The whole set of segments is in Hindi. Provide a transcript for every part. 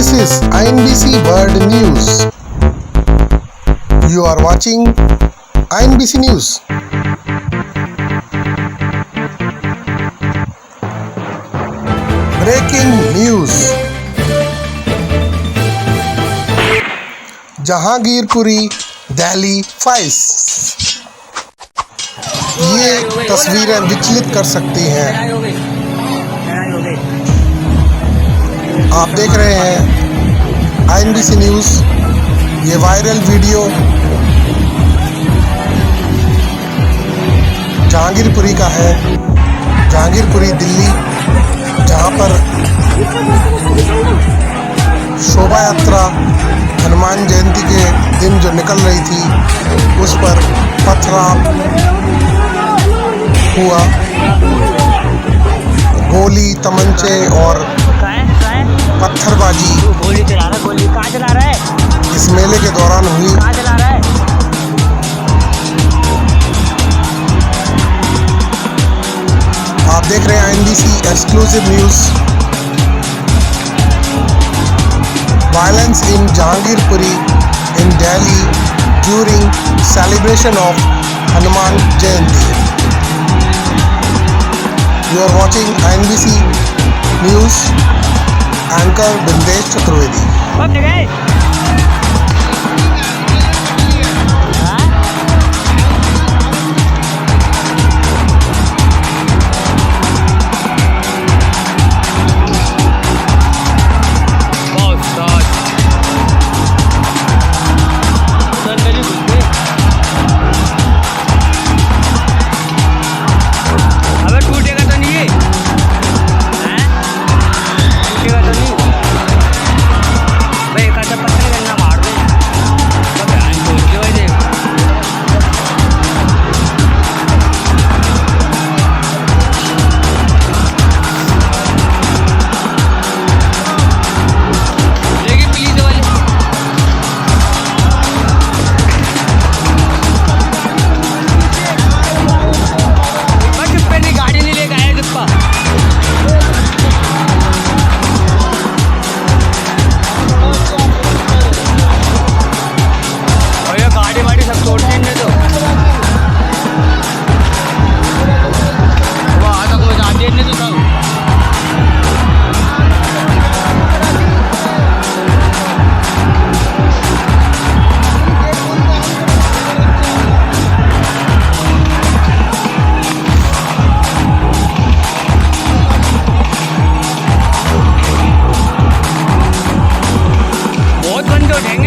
This is INBC World News. You are watching INBC News. Breaking news. Jahangirpuri Delhi files. ये तस्वीरें विचलित कर सकती हैं। आप देख रहे हैं INBC न्यूज़। ये वायरल वीडियो जहांगीरपुरी का है, जहांगीरपुरी दिल्ली, जहां पर शोभा यात्रा हनुमान जयंती के दिन जो निकल रही थी उस पर पथराव हुआ। गोली, तमंचे और पत्थरबाजी इस मेले के दौरान हुई। आप देख रहे हैं INBC exclusive news. Violence in Jahangirpuri in Delhi during celebration of Hanuman Jayanti. You are watching INBC News. Anchor Bindesh Chaturvedi.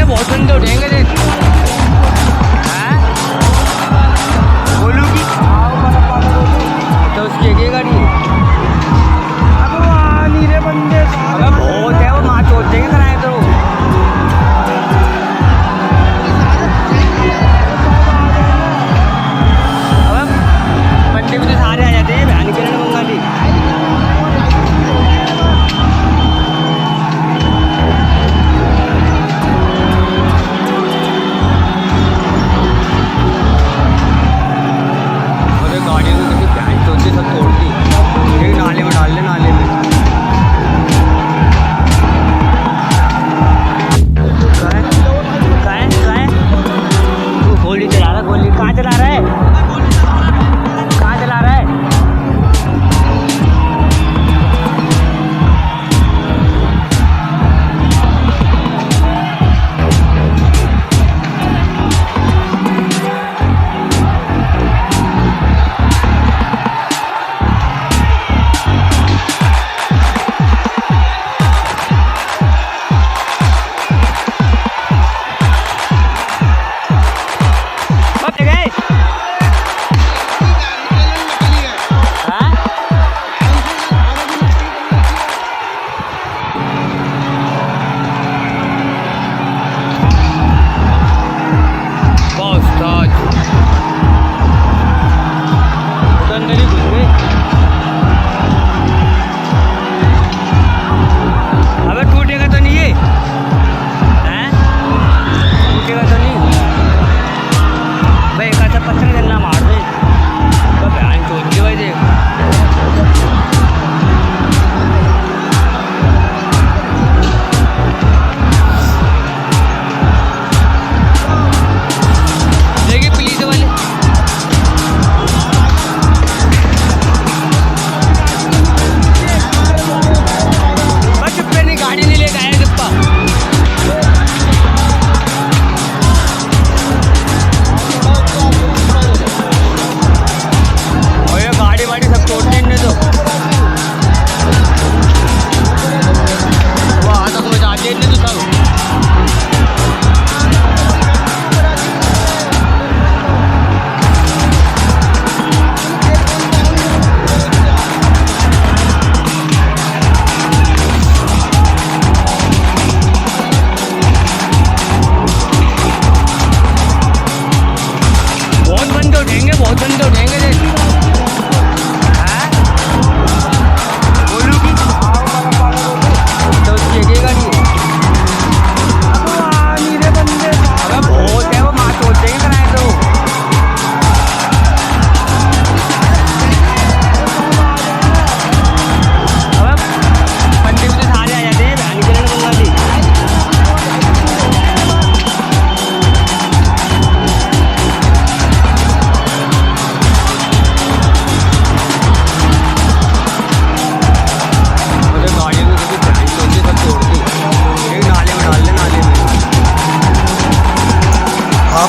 बहुत बंदे उठेंगे रे। बोलू की तो उसकी एक गाड़ी है। अब वहाँ नीरे बंदे बहुत है, वो माँ चोट देंगे कराए तो। अब बंदे भी तो सारे आ जाते हैं, बहन के लिए मंगा दी।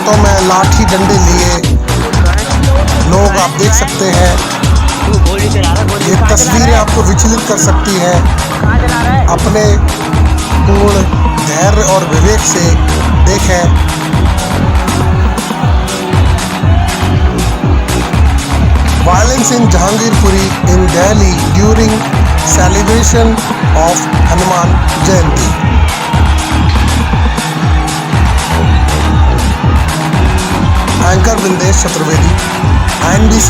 हाथों में लाठी डंडे लिए लोग आप देख सकते हैं। तू गोली चला रहा है, गोली ये कहाँ चला तस्वीरें रहा है? आपको विचलित कर सकती हैं। कहाँ चला रहा है? अपने पूर्ण धैर्य और विवेक से देखें। Violence in Jahangirpuri in Delhi during celebration of Hanuman Jayanti. Anchor Vindesh Chaturvedi, NBC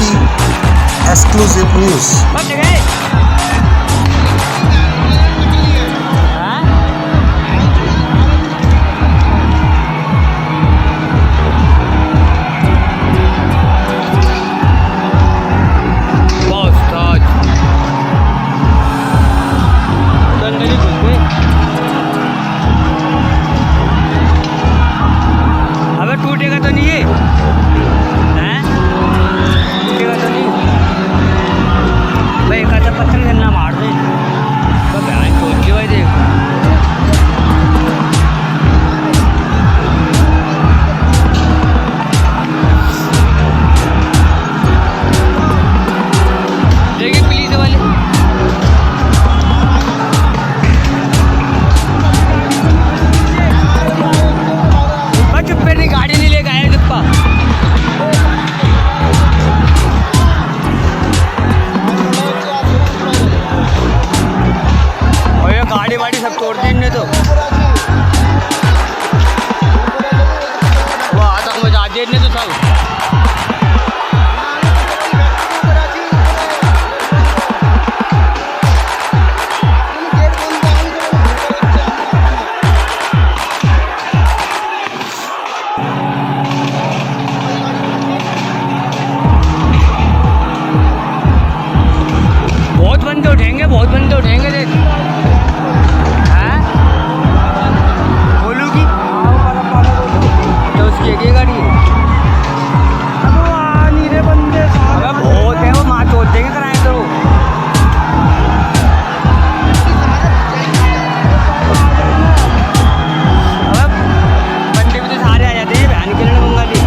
Exclusive News. बच गए? हाँ? बस ताज। तो अंदर ही घुस गए। अबे टूटेगा तो नहीं ये? हैं? टूटेगा तो नहीं? भाई एक आधा पत्थर गन्ना मार दे। तो बहन चोट की भाई देख। देखिए पुलिस वाले। बस चुप कर, नहीं गाड़ी नहीं लेके आया चुप्पा। और ये गाड़ी वाड़ी सब तोड़ दी इनने तो। वो आतंक मचा दिया इनने तो सब। बहुत बंदे उठेंगे, बहुत बंदे उठेंगे देख। हैं? बोलू की तो उसकी एक ही गाड़ी है। अब वो आ नहीं रहे बंदे सारे। अबे बहुत है, वो माँ चोट देंगे कराए तो। अब बंदे भी तो सारे आ जाते हैं बहन के लड़े बंगाली।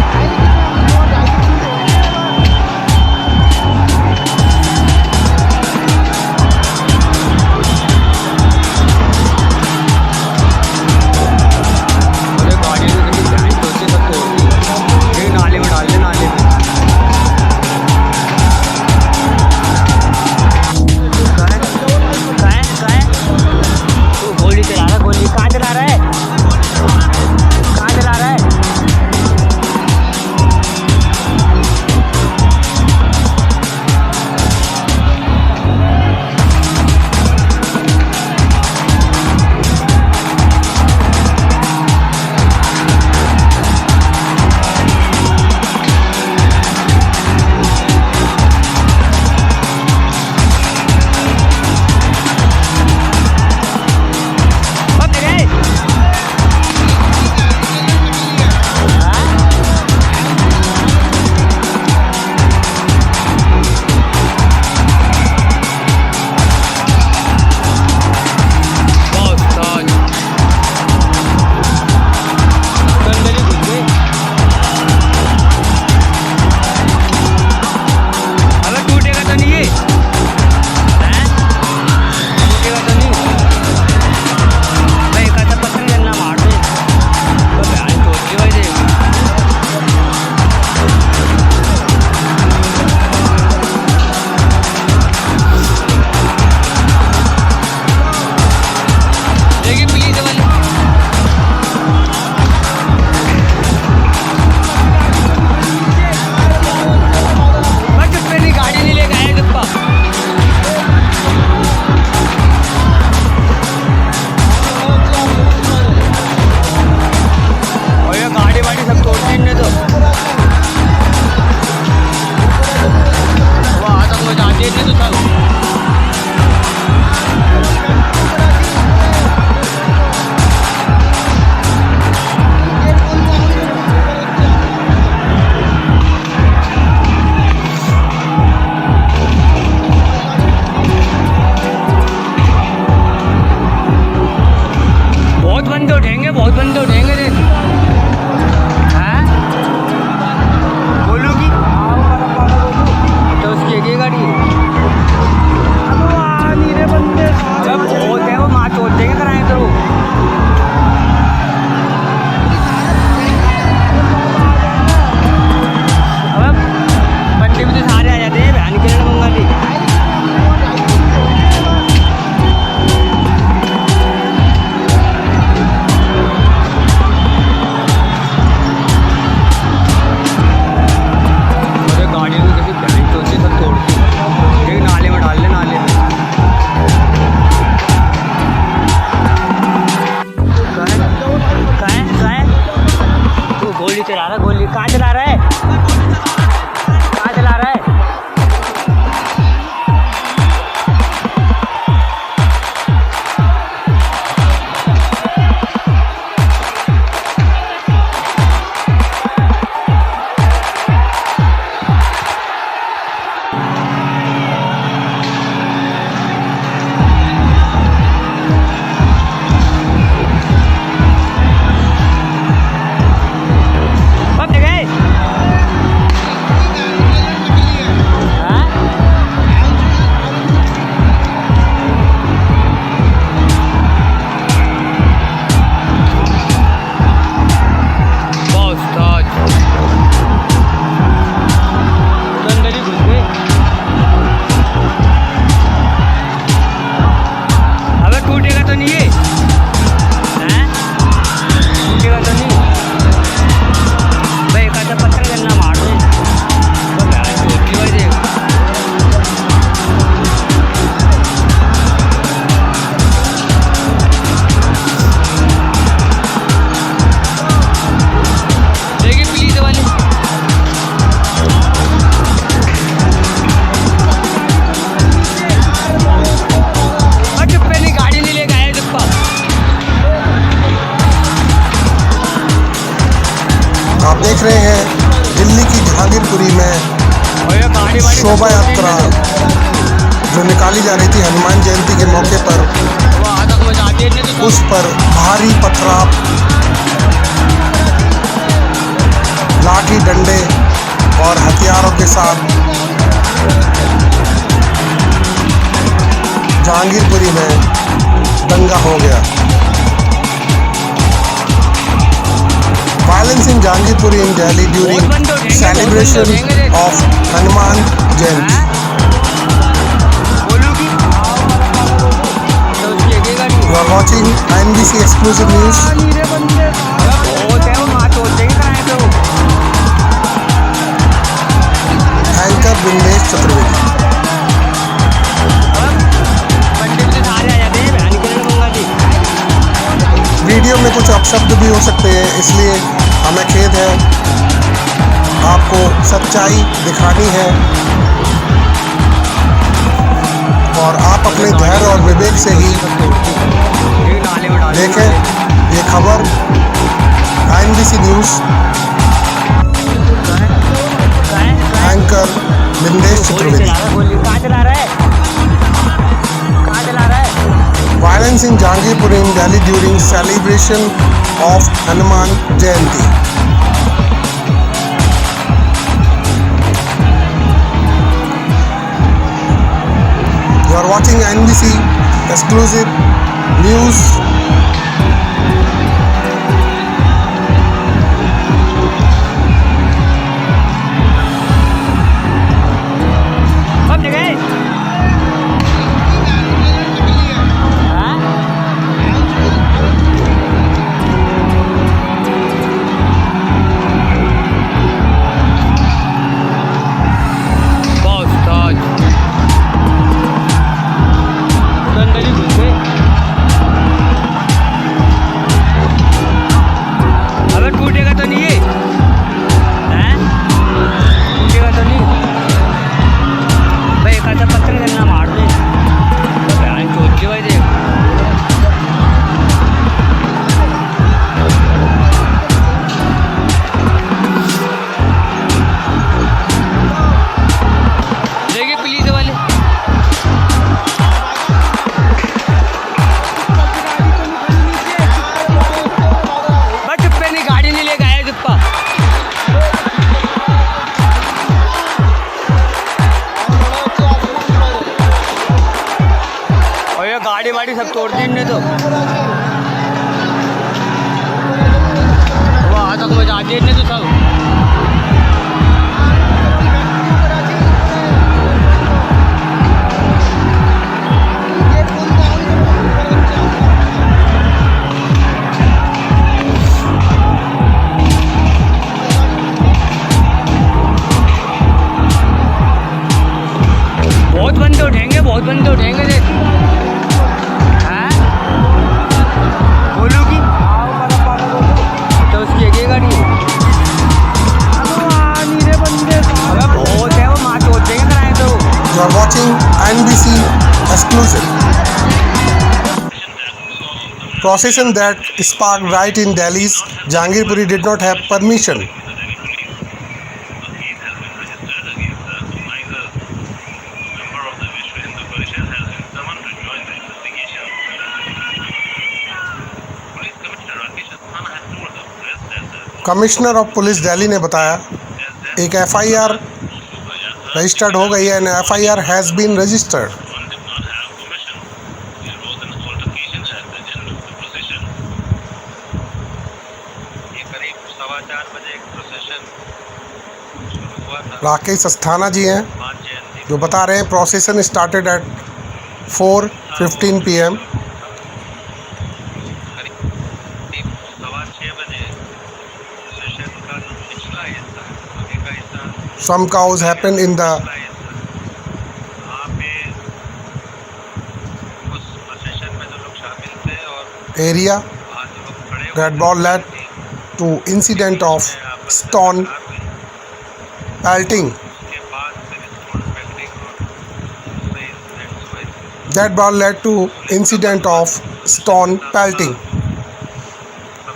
अरे गाड़ी में कितनी बहन चोट से सब तोड़ दी। ये नाले में डाल दे, नाले में। कहाँ है? तू गोली चला रहा है, गोली कहाँ चला रहा है? कहाँ चला रहा है? बच गए? हाँ? बस ताज। तो अंदर ही घुस गए। अबे टूटेगा तो नहीं ये? हैं? टूटेगा तो नहीं? भाई एक आधा पत्थर गन्ना मार दे। तो बहन चोट की भाई देख। देखिए पुलिस वाले। बस चुप कर, नहीं गाड़ी नहीं लेके आया चुप्पा। और ये गाड़ी वाड़ी सब तोड़ दी इनने तो। वो आतंक मचा दिया इनने तो सब। बहुत बंदे उठेंगे, बहुत बंदे उठेंगे देख। हैं? देख रहे हैं दिल्ली की जहांगीरपुरी में और ये गाड़ी वाड़ी शोभा यात्रा जो निकाली जा रही थी हनुमान जयंती के मौके पर, वहाँ तक मजा आती है तो उस पर भारी पथराव, लाठी डंडे और हथियारों के साथ जहांगीरपुरी में दंगा हो गया। Violence in Jahangirpuri in Delhi during celebration of Hanuman Jayanti. बोलू की तो उसकी एक ही गाड़ी है। You are watching NBC exclusive news. नीरे बंदे बहुत है वो माँ चोट देंगे कराए तो Anchor Bindesh Chaturvedi. बंदे से सारे आ जाते हैं बहन के मंगा जी। वीडियो में कुछ अपशब्द भी हो सकते हैं, इसलिए हमें खेद है। आपको सच्चाई दिखानी है और आप अपने धैर्य और विवेक से ही ये नाले में डाल देखें ये खबर। NBC news anchor Bindesh Chaturvedi. कहाँ चला रहा है कहाँ चला रहा है Violence in Jahangirpur in Delhi during celebration of Hanuman Jayanti. You are watching NBC exclusive news. कब जगह टूटेगा तो नहीं है टूटेगा तो नहीं भाई एक आधा पत्थर करना मार दे चोट भाई देख देखिए पुलिस वाले गाड़ी नहीं लेके आया जुप्पा और ये गाड़ी वाड़ी सब तोड़ दी इनने तो वहाँ तक मजा आती है इनने तो सब बहुत बंदे उठेंगे देख हैं बोलू की तो उसकी एक ही गाड़ी है नीरे बंदे बहुत है वो माँ चोट देंगे कराए तो You are watching NBC exclusive. Procession that sparked riot in Delhi's Jahangirpuri did not have permission. Commissioner of police Delhi ने बताया एक FIR रजिस्टर्ड हो गई है and FIR has been registered. Rakesh Asthana ji हैं जो बता रहे हैं procession started at 4:15 PM। Some cows happened in the area that led to incident of stone pelting. That led to incident of stone pelting.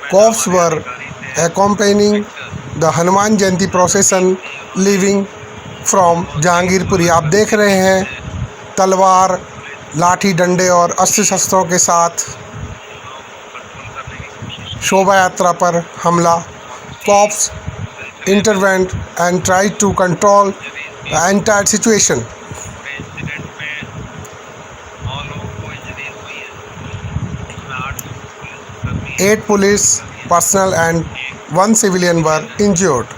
Cops were accompanying the Hanuman Jayanti प्रोसेसन leaving from Jahangirpuri. आप देख रहे हैं तलवार, लाठी डंडे और अस्त्र शस्त्रों के साथ शोभा यात्रा पर हमला। Cops intervened and try to control the entire situation. 8 police personnel and 1 civilian were injured.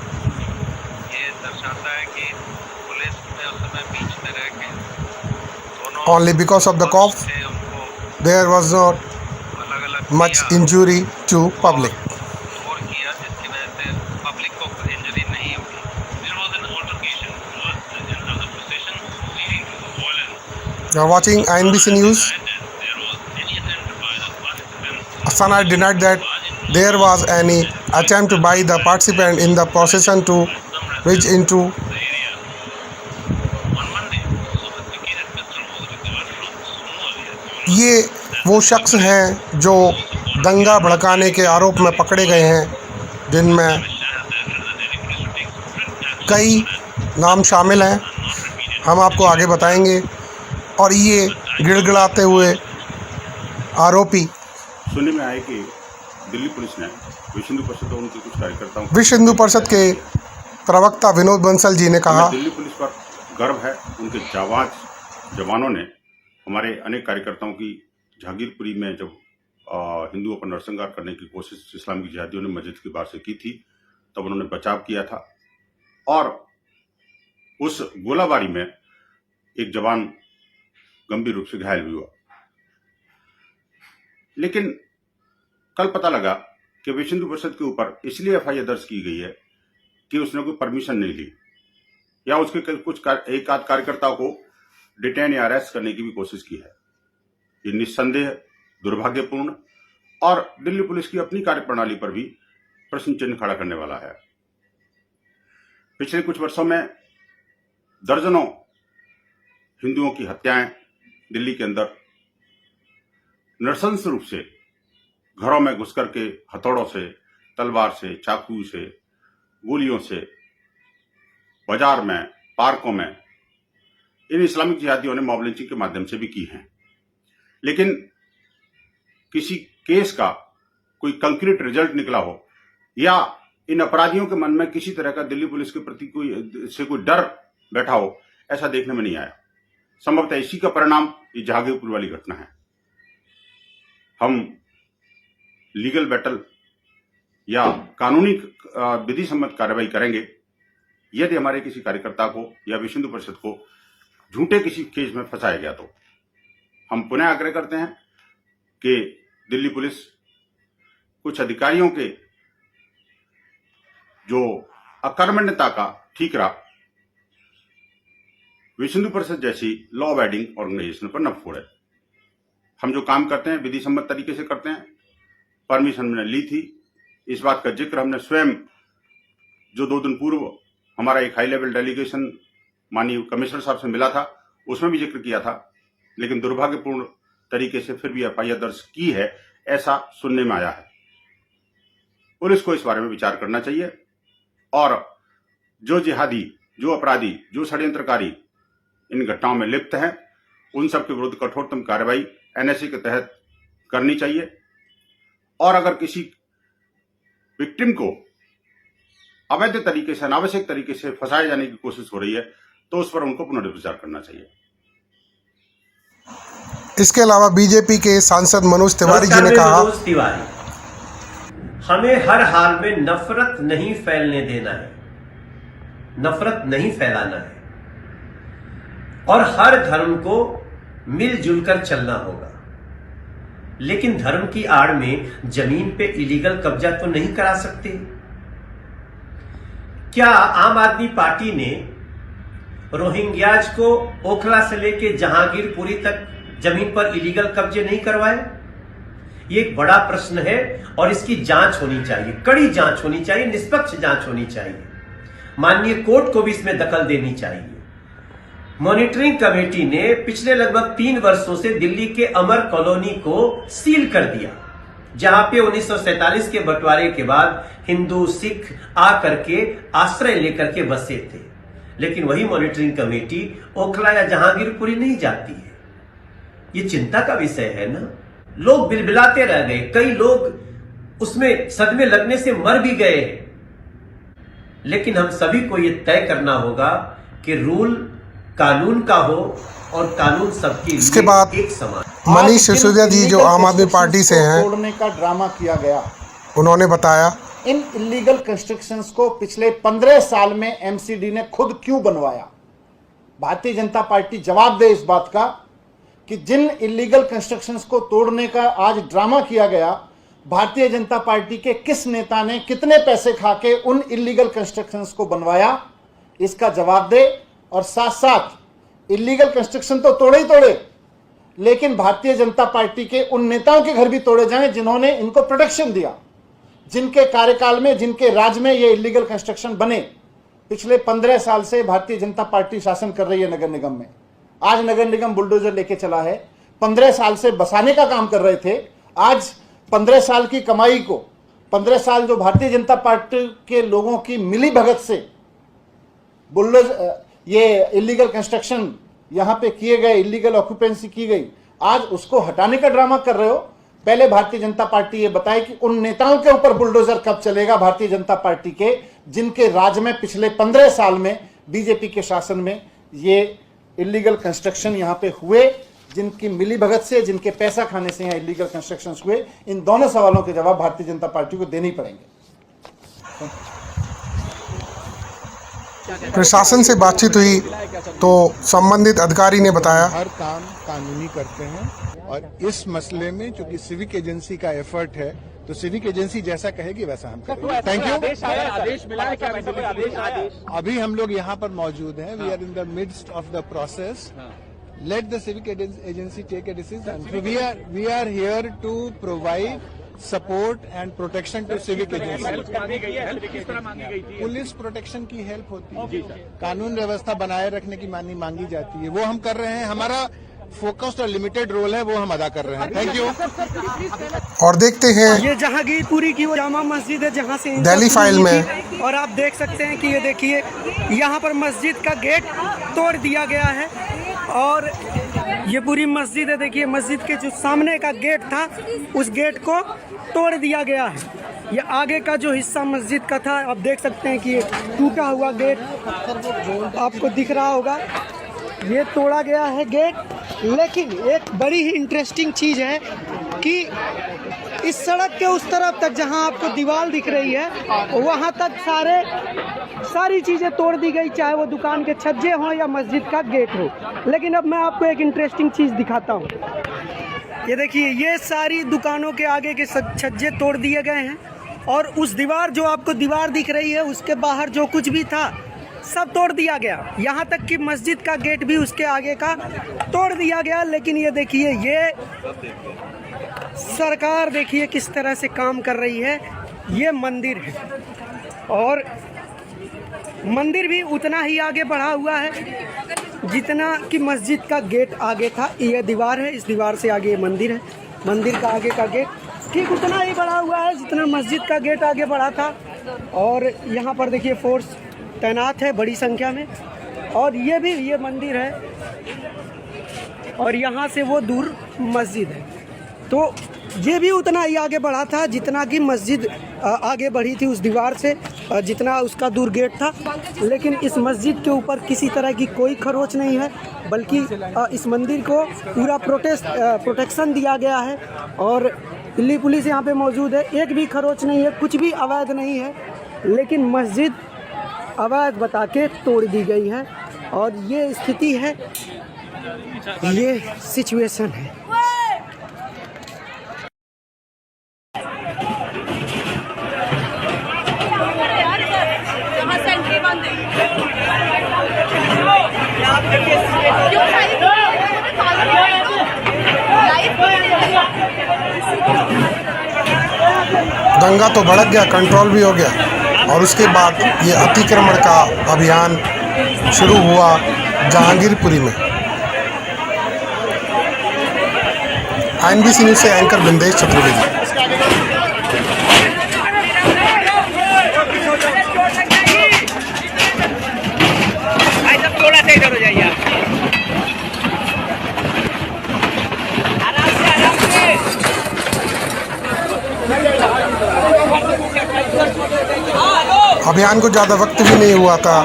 Only because of the cough, there was not much injury to public. You are watching INBC News. Asana denied that there was any attempt to buy the participant in the procession to reach into ये वो शख्स हैं जो दंगा भड़काने के आरोप में पकड़े गए हैं, जिनमें कई नाम शामिल हैं। हम आपको आगे बताएंगे। और ये गिड़गिड़ाते हुए आरोपी सुनने में आए कि दिल्ली पुलिस ने विश्व हिंदू परिषद और उनके कुछ कार्यकर्ताओं विश्व हिंदू परिषद के प्रवक्ता विनोद बंसल जी ने कहा, दिल्ली पुलिस पर गर्व है। उनके जाबाज जवानों ने हमारे अनेक कार्यकर्ताओं की जहांगीरपुरी में जब हिंदुओं पर नरसंहार करने की कोशिश इस्लामी जिहादियों ने मस्जिद के बाहर से की थी, तब उन्होंने बचाव किया था और उस गोलाबारी में एक जवान गंभीर रूप से घायल भी हुआ। लेकिन कल पता लगा कि विश्व हिंदू परिषद के ऊपर इसलिए एफआईआर दर्ज की गई है कि उसने कोई परमिशन नहीं ली या उसके कुछ एक आध कार्यकर्ताओं को डिटेन या अरेस्ट करने की भी कोशिश की है। ये निस्संदेह दुर्भाग्यपूर्ण और दिल्ली पुलिस की अपनी कार्यप्रणाली पर भी प्रश्न चिन्ह खड़ा करने वाला है। पिछले कुछ वर्षों में दर्जनों हिंदुओं की हत्याएं दिल्ली के अंदर नृशंस रूप से घरों में घुस करके हथौड़ों से, तलवार से, चाकू से, गोलियों से, बाजार में, पार्कों में इन इस्लामिक जिहादियों ने मॉब लिंचिंग के माध्यम से भी की हैं। लेकिन किसी केस का कोई कंक्रीट रिजल्ट निकला हो या इन अपराधियों के मन में किसी तरह का दिल्ली पुलिस के प्रति कोई डर बैठा हो, ऐसा देखने में नहीं आया। संभवतः इसी का परिणाम ये जहांगीरपुर वाली घटना है। हम लीगल बैटल या कानूनी विधि सम्मत कार्रवाई करेंगे यदि हमारे किसी कार्यकर्ता को या विश्व हिंदू परिषद को झूठे किसी केस में फंसाया गया तो। हम पुनः आग्रह करते हैं कि दिल्ली पुलिस कुछ अधिकारियों के जो अकर्मण्यता का ठीकरा विश्व हिंदू परिषद जैसी लॉ अबाइडिंग ऑर्गेनाइजेशन पर न फोड़े। हम जो काम करते हैं विधि सम्मत तरीके से करते हैं। परमिशन हमने ली थी, इस बात का जिक्र हमने स्वयं जो 2 दिन पूर्व हमारा एक हाई लेवल डेलीगेशन माननीय कमिश्नर साहब से मिला था, उसमें भी जिक्र किया था। लेकिन दुर्भाग्यपूर्ण तरीके से फिर भी एफआईआर दर्ज की है, ऐसा सुनने में आया है। पुलिस को इस बारे में विचार करना चाहिए और जो जिहादी, जो अपराधी, जो षड्यंत्रकारी इन घटनाओं में लिप्त हैं, उन सब के विरुद्ध कठोरतम कार्रवाई एनएसए के तहत करनी चाहिए। और अगर किसी विक्टिम को अवैध तरीके से, अनावश्यक तरीके से फंसाए जाने की कोशिश हो रही है तो उस पर उनको पुनर्विचार करना चाहिए। इसके अलावा बीजेपी के सांसद मनोज तिवारी जी ने कहा, हमें हर हाल में नफरत नहीं फैलने देना है, नफरत नहीं फैलाना है और हर धर्म को मिलजुल कर चलना होगा। लेकिन धर्म की आड़ में जमीन पे इलीगल कब्जा तो नहीं करा सकते। क्या आम आदमी पार्टी ने रोहिंग्याज को ओखला से लेके जहांगीरपुरी तक जमीन पर इलीगल कब्जे नहीं करवाए? ये एक बड़ा प्रश्न है और इसकी जांच होनी चाहिए, कड़ी जांच होनी चाहिए, निष्पक्ष जांच होनी चाहिए। माननीय कोर्ट को भी इसमें दखल देनी चाहिए। मॉनिटरिंग कमेटी ने पिछले लगभग 3 वर्षों से दिल्ली के अमर कॉलोनी को सील कर दिया जहां पे 1947 के बंटवारे के बाद हिंदू सिख आकर के आश्रय लेकर के बसे थे। लेकिन वही मॉनिटरिंग कमेटी ओखला या जहांगीरपुरी नहीं जाती है। ये चिंता का विषय है ना। लोग बिलबिलाते रह गए, कई लोग उसमें सदमे लगने से मर भी गए। लेकिन हम सभी को यह तय करना होगा कि रूल कानून का हो और कानून सबके इसके लिए बाद एक समान। मनीष सिसोदिया जी जो आम आदमी पार्टी से हैं, तोड़ने का ड्रामा किया गया। उन्होंने बताया इन इलीगल कंस्ट्रक्शंस को पिछले 15 साल में एमसीडी ने खुद क्यों बनवाया? भारतीय जनता पार्टी जवाब दे इस बात का कि जिन इलीगल कंस्ट्रक्शंस को तोड़ने का आज ड्रामा किया गया, भारतीय जनता पार्टी के किस नेता ने कितने पैसे खा के उन इलीगल कंस्ट्रक्शंस को बनवाया, इसका जवाब दे। और साथ साथ इलीगल कंस्ट्रक्शन तो तोड़े ही तोड़े, लेकिन भारतीय जनता पार्टी के उन नेताओं के घर भी तोड़े जाएं जिन्होंने इनको प्रोटेक्शन दिया, जिनके कार्यकाल में, जिनके राज में ये इलीगल कंस्ट्रक्शन बने। पिछले 15 साल से भारतीय जनता पार्टी शासन कर रही है नगर निगम में। आज नगर निगम बुलडोजर लेके चला है। 15 साल से बसाने का काम कर रहे थे। आज 15 साल की कमाई को, 15 साल जो भारतीय जनता पार्टी के लोगों की मिली भगत से बुलडोजर, ये इलीगल कंस्ट्रक्शन यहाँ पे किए गए, इलीगल ऑक्यूपेंसी की गई, आज उसको हटाने का ड्रामा कर रहे हो। पहले भारतीय जनता पार्टी ये बताए कि उन नेताओं के ऊपर बुलडोजर कब चलेगा भारतीय जनता पार्टी के, जिनके राज में पिछले 15 साल में बीजेपी के शासन में ये इलीगल कंस्ट्रक्शन यहाँ पे हुए, जिनकी मिली भगत से, जिनके पैसा खाने से यहाँ इलीगल कंस्ट्रक्शन हुए। इन दोनों सवालों के जवाब भारतीय जनता पार्टी को देने ही पड़ेंगे। प्रशासन से बातचीत हुई तो संबंधित अधिकारी ने बताया हर काम कानूनी करते हैं और इस मसले में चूंकि सिविक एजेंसी का एफर्ट है तो सिविक एजेंसी जैसा कहेगी वैसा हम करेंगे। Thank you. आदेश मिला है क्या? अभी हम लोग यहाँ पर मौजूद हैं। We are in the midst of the process. Let the civic agency take a decision. So we are here to provide support and protection to civic agencies. किस तरह मांगी गई थी? पुलिस प्रोटेक्शन की हेल्प होती है, कानून व्यवस्था बनाए रखने की मांगी जाती है, वो हम कर रहे हैं। हमारा फोकस्ड और लिमिटेड रोल है, वो हम अदा कर रहे हैं। Thank you. और देखते हैं ये जहांगीरपुरी की वो जामा मस्जिद है जहाँ से दिल्ली फाइल में। और आप देख सकते हैं कि ये देखिए यहाँ पर मस्जिद का गेट तोड़ दिया गया है और ये पूरी मस्जिद है। देखिए मस्जिद के जो सामने का गेट था उस गेट को तोड़ दिया गया है। ये आगे का जो हिस्सा मस्जिद का था आप देख सकते हैं कि ये टूटा हुआ गेट आपको दिख रहा होगा, ये तोड़ा गया है गेट। लेकिन एक बड़ी ही इंटरेस्टिंग चीज़ है कि इस सड़क के उस तरफ तक जहां आपको दीवार दिख रही है वहां तक सारी चीज़ें तोड़ दी गई, चाहे वो दुकान के छज्जे हों या मस्जिद का गेट हो। लेकिन अब मैं आपको एक इंटरेस्टिंग चीज़ दिखाता हूँ। ये देखिए ये सारी दुकानों के आगे के छज्जे तोड़ दिए गए हैं और उस दीवार जो आपको दीवार दिख रही है उसके बाहर जो कुछ भी था सब तोड़ दिया गया। यहाँ तक कि मस्जिद का गेट भी उसके आगे का तोड़ दिया गया। लेकिन ये देखिए ये सरकार देखिए किस तरह से काम कर रही है। ये मंदिर है और मंदिर भी उतना ही आगे बढ़ा हुआ है जितना कि मस्जिद का गेट आगे था। ये दीवार है, इस दीवार से आगे ये मंदिर है। मंदिर का आगे का गेट ठीक उतना ही बढ़ा हुआ है जितना मस्जिद का गेट आगे बढ़ा था। और यहाँ पर देखिए फोर्स तैनात है बड़ी संख्या में। और ये भी ये मंदिर है और यहाँ से वो दूर मस्जिद है। तो ये भी उतना ही आगे बढ़ा था जितना कि मस्जिद आगे बढ़ी थी उस दीवार से, जितना उसका दूर गेट था। लेकिन इस मस्जिद के ऊपर किसी तरह की कोई खरोच नहीं है, बल्कि इस मंदिर को पूरा प्रोटेक्शन दिया गया है। और दिल्ली पुलिस यहाँ पे मौजूद है, एक भी खरोच नहीं है, कुछ भी अवैध नहीं है। लेकिन मस्जिद अवैध बता के तोड़ दी गई है और ये स्थिति है, ये सिचुएशन है। दंगा तो भड़क गया, कंट्रोल भी हो गया और उसके बाद ये अतिक्रमण का अभियान शुरू हुआ जहांगीरपुरी में। INBC न्यूज़ से एंकर बिंदेश चतुर्वेदी। अभियान को ज़्यादा वक्त भी नहीं हुआ था,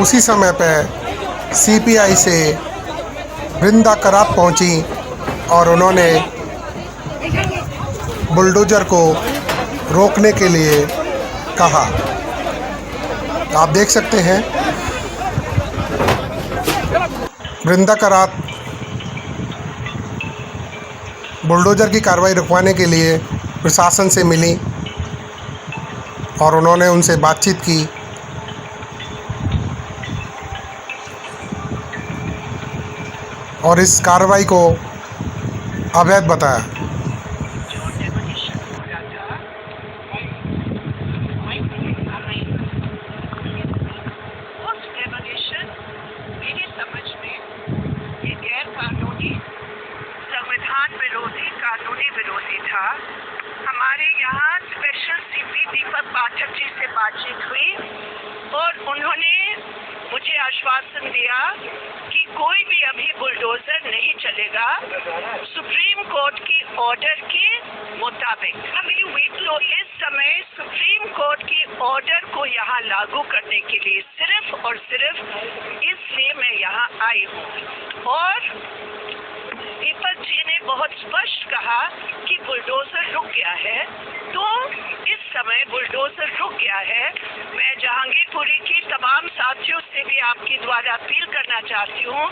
उसी समय पर सीपीआई से वृंदा करात पहुंची और उन्होंने बुलडोजर को रोकने के लिए कहा। आप देख सकते हैं वृंदा करात बुलडोजर की कार्रवाई रुकवाने के लिए प्रशासन से मिली और उन्होंने उनसे बातचीत की। और इस कार्रवाई को अवैध बताया। संविधान विरोधी, कानूनी विरोधी था। हमारे यहाँ स्पेशल सीपी दीपक पाठक जी से बातचीत हुई और उन्होंने मुझे आश्वासन दिया कि कोई भी अभी बुलडोजर नहीं चलेगा सुप्रीम कोर्ट की ऑर्डर के मुताबिक। अभी वीटलो इस समय सुप्रीम कोर्ट की ऑर्डर को यहाँ लागू करने के लिए सिर्फ और सिर्फ इसलिए मैं यहाँ आई हूँ। और दीपक जी ने बहुत स्पष्ट कहा कि बुलडोजर रुक गया है, तो इस समय बुलडोजर रुक गया है। मैं जहांगीरपुरी की तमाम साथियों से भी आपके द्वारा अपील करना चाहती हूँ,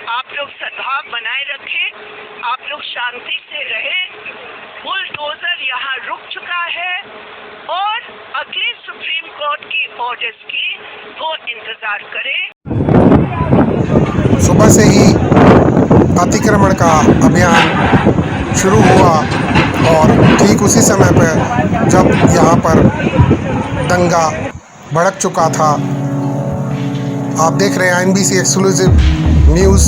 आप लोग सद्भाव बनाए रखें, आप लोग शांति से रहें। बुलडोजर यहाँ रुक चुका है और अगले सुप्रीम कोर्ट की ऑर्डर्स की वो इंतजार करें। सुबह से ही अतिक्रमण का अभियान शुरू हुआ और ठीक उसी समय पर जब यहाँ पर दंगा भड़क चुका था, आप देख रहे हैं NBC exclusive news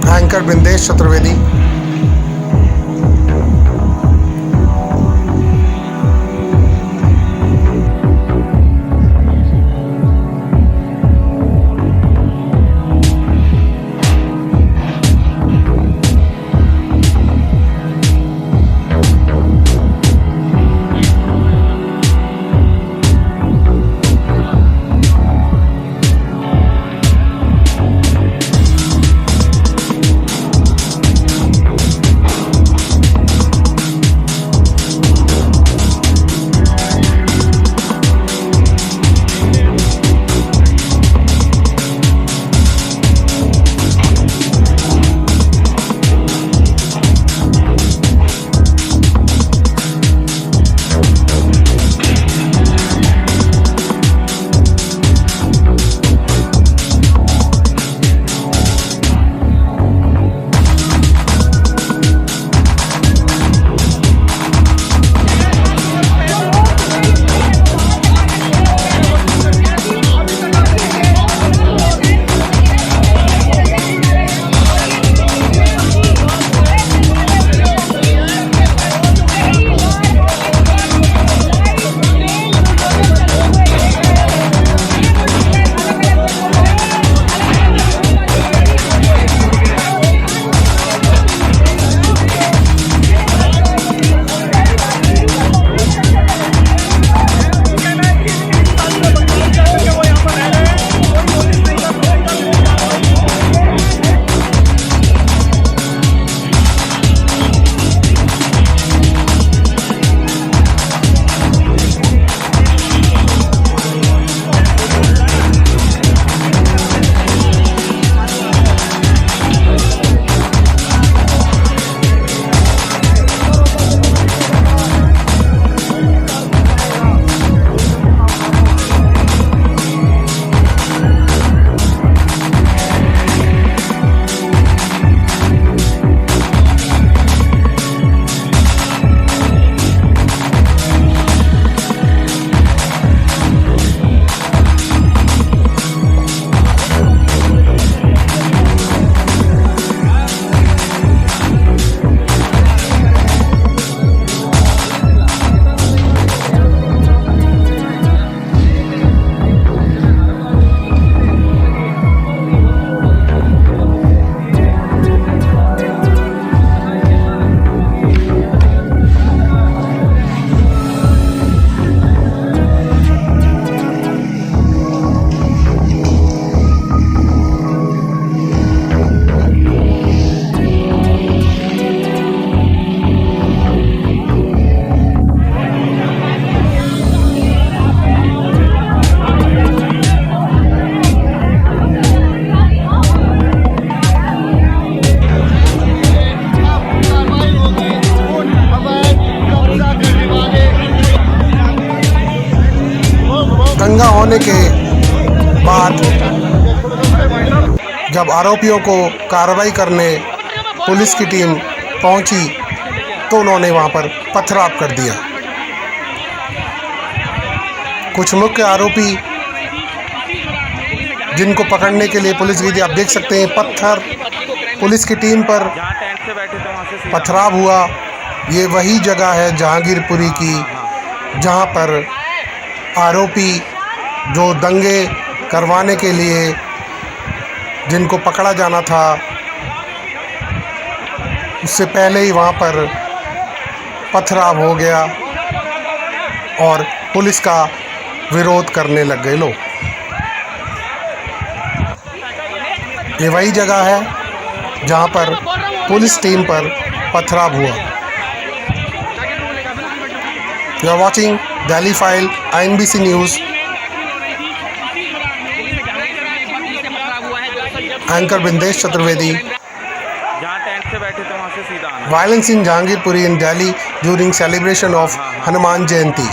anchor Bindesh Chaturvedi. दंगा होने के बाद जब आरोपियों को कार्रवाई करने पुलिस की टीम पहुंची तो उन्होंने वहां पर पथराव कर दिया। कुछ मुख्य आरोपी जिनको पकड़ने के लिए पुलिस गई थी, आप देख सकते हैं पत्थर पुलिस की टीम पर पथराव हुआ। ये वही जगह है जहांगीरपुरी की जहां पर आरोपी जो दंगे करवाने के लिए जिनको पकड़ा जाना था उससे पहले ही वहां पर पथराव हो गया और पुलिस का विरोध करने लग गए लोग। ये वही जगह है जहां पर पुलिस टीम पर पथराव हुआ। You are watching Delhi file, INBC news. Anchor Bindesh Chaturvedi. Violence in Jahangirpuri in Delhi during celebration of Hanuman Jayanti.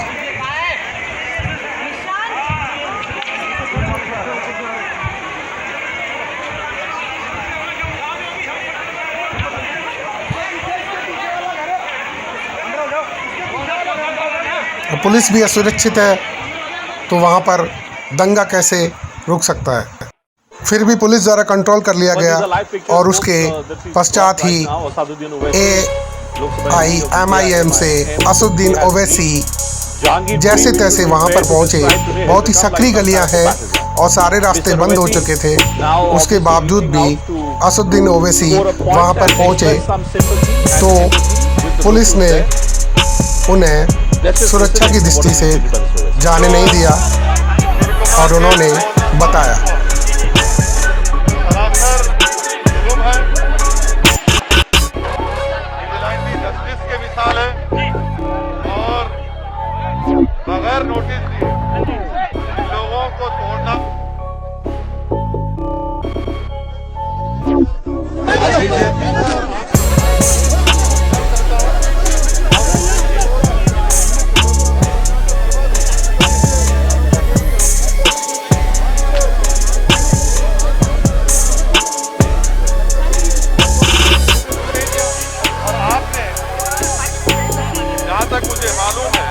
Police भी असुरक्षित है तो वहाँ पर दंगा कैसे रुक सकता है। फिर भी पुलिस द्वारा कंट्रोल कर लिया गया और उसके पश्चात ही AIMIM से असदुद्दीन ओवैसी जैसे तैसे वहां पर पहुंचे। बहुत ही सकरी गलियां हैं और सारे रास्ते बंद हो चुके थे, उसके बावजूद भी असदुद्दीन ओवैसी वहां पर पहुंचे तो पुलिस ने उन्हें सुरक्षा की दृष्टि से जाने नहीं दिया और उन्होंने बताया। बगैर नोटिस दिए लोगों को तोड़ना और आपने जहाँ तक मुझे मालूम है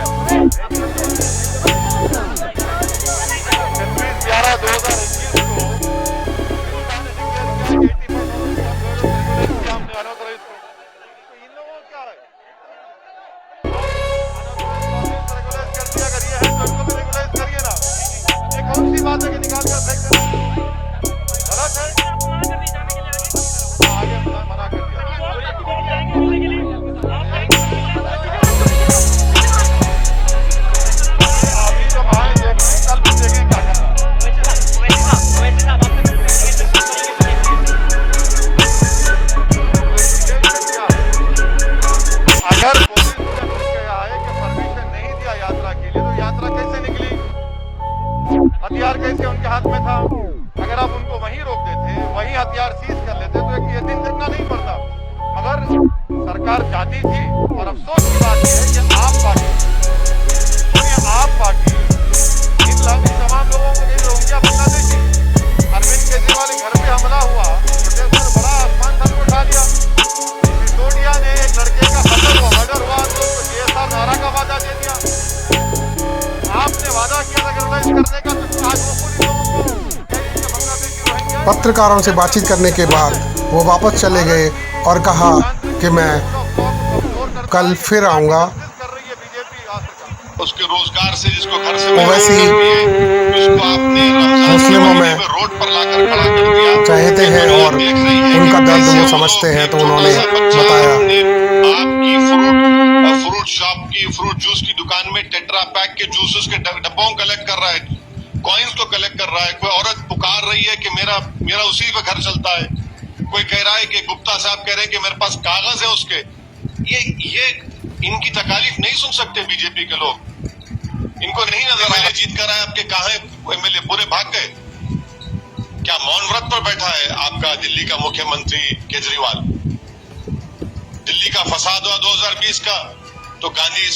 पत्रकारों से बातचीत करने के बाद वो वापस चले गए और कहा कि मैं कल फिर आऊँगा। उसके रोजगार से जिसको घर से ओवैसी मुस्लिमों में रोड पर लाकर खड़ा कर दिया चाहते हैं और उनका दर्द वो समझते हैं तो उन्होंने बताया। आपकी फ्रूट शॉप की फ्रूट जूस की दुकान में टेट्रा पैक के जूसेस के डब्बों कलेक्ट कर रहा है, कॉइन्स को कलेक्ट कर रहा है। कोई औरत पुकार रही है कि मेरा उसी पे घर चलता है। कोई कह रहा है कि गुप्ता साहब कह रहे हैं कि मेरे पास कागज है उसके। ये इनकी तकालीफ नहीं सुन सकते बीजेपी के लोग। इनको नहीं नजर आया जीत कर आए आपके कहा एमएलए पूरे भाग गए। क्या मौन व्रत पर बैठा है आपका दिल्ली का मुख्यमंत्री केजरीवाल? दिल्ली का फसाद हुआ 2020 का तो गांधी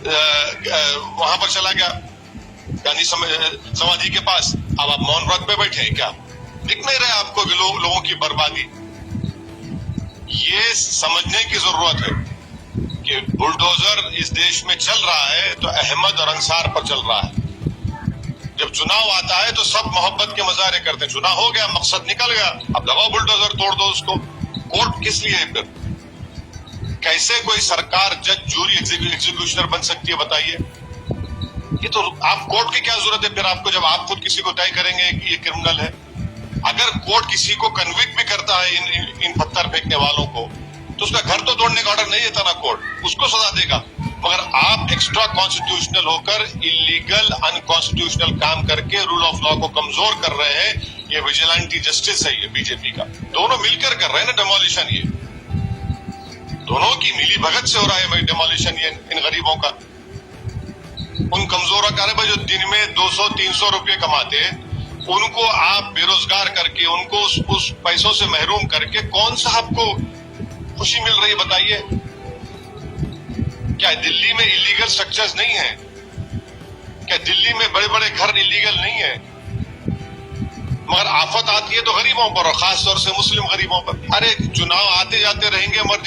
वहां पर चला गया। गांधी समाधि के पास। अब आप मौन व्रत पे बैठे हैं क्या? दिख नहीं रहे आपको कि लोगों की बर्बादी? ये समझने की जरूरत है कि बुलडोजर इस देश में चल रहा है तो अहमद और अंसार पर चल रहा है। जब चुनाव आता है तो सब मोहब्बत के मजारे करते हैं। चुनाव हो गया, मकसद निकल गया, अब लगाओ बुलडोजर, तोड़ दो उसको। कोर्ट किस लिए है फिर? कैसे कोई सरकार जज, जूरी, एग्जीक्यूशनर बन सकती है बताइए? ये तो आप कोर्ट की क्या जरूरत है फिर आपको, जब आप खुद किसी को तय करेंगे कि ये क्रिमिनल है। अगर कोर्ट किसी को कन्विक्ट भी करता है इन पत्थर फेंकने वालों को, तो उसका घर तो तोड़ने का ऑर्डर नहीं देता ना कोर्ट, उसको सजा देगा। मगर आप एक्स्ट्रा कॉन्स्टिट्यूशनल होकर इलीगल, अनकॉन्स्टिट्यूशनल काम करके रूल ऑफ लॉ को कमजोर कर रहे हैं। ये विजिलेंटी जस्टिस है, ये बीजेपी का। दोनों मिलकर कर रहे हैं ना डेमोलिशन। ये दोनों की मिली भगत से हो रहा है डेमोलिशन ये इन गरीबों का। उन कमजोर कार्य जो दिन में 200-300 रुपये कमाते, उनको आप बेरोजगार करके, उनको उस पैसों से महरूम करके कौन सा आपको खुशी मिल रही है बताइए? क्या दिल्ली में इलीगल स्ट्रक्चर्स नहीं है? क्या दिल्ली में बड़े बड़े घर इलीगल नहीं है? मगर आफत आती है तो गरीबों पर, और खास तौर से मुस्लिम गरीबों पर। अरे चुनाव आते जाते रहेंगे, मगर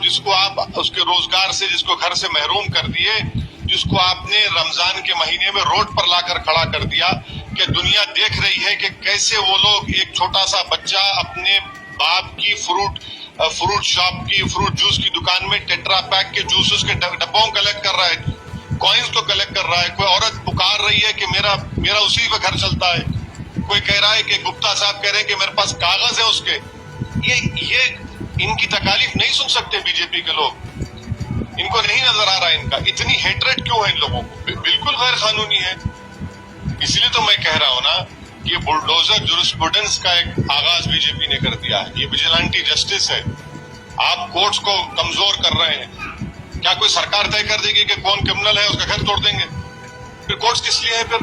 जिसको आप उसके रोजगार से, जिसको घर से महरूम कर दिए, जिसको आपने रमजान के महीने में रोड पर लाकर खड़ा कर दिया, कि दुनिया देख रही है कि कैसे वो लोग, एक छोटा सा बच्चा अपने बाप की फ्रूट शॉप की, फ्रूट जूस की दुकान में टेट्रा पैक के जूसेस के डब्बों कलेक्ट कर रहा है, कॉइन्स को कलेक्ट कर रहा है। कोई औरत पुकार रही है कि मेरा उसी पे घर चलता है। कोई कह रहा है कि गुप्ता साहब कह रहे हैं कि मेरे पास कागज है उसके। ये इनकी तकालीफ नहीं सुन सकते बीजेपी के लोग, इनको नहीं नजर आ रहा है इनका। इतनी हेट्रेड क्यों है इन लोगों को? बिल्कुल गैर कानूनी है। इसलिए तो मैं कह रहा हूं ना कि ये बुलडोजर जुरिस्प्रूडेंस का एक आगाज बीजेपी ने कर दिया है। ये विजिलेंटी जस्टिस है। आप कोर्ट्स को कमजोर कर रहे हैं। क्या कोई सरकार तय कर देगी कि कौन क्रिमिनल है, उसका घर तोड़ देंगे? फिर कोर्ट्स किस लिए है फिर?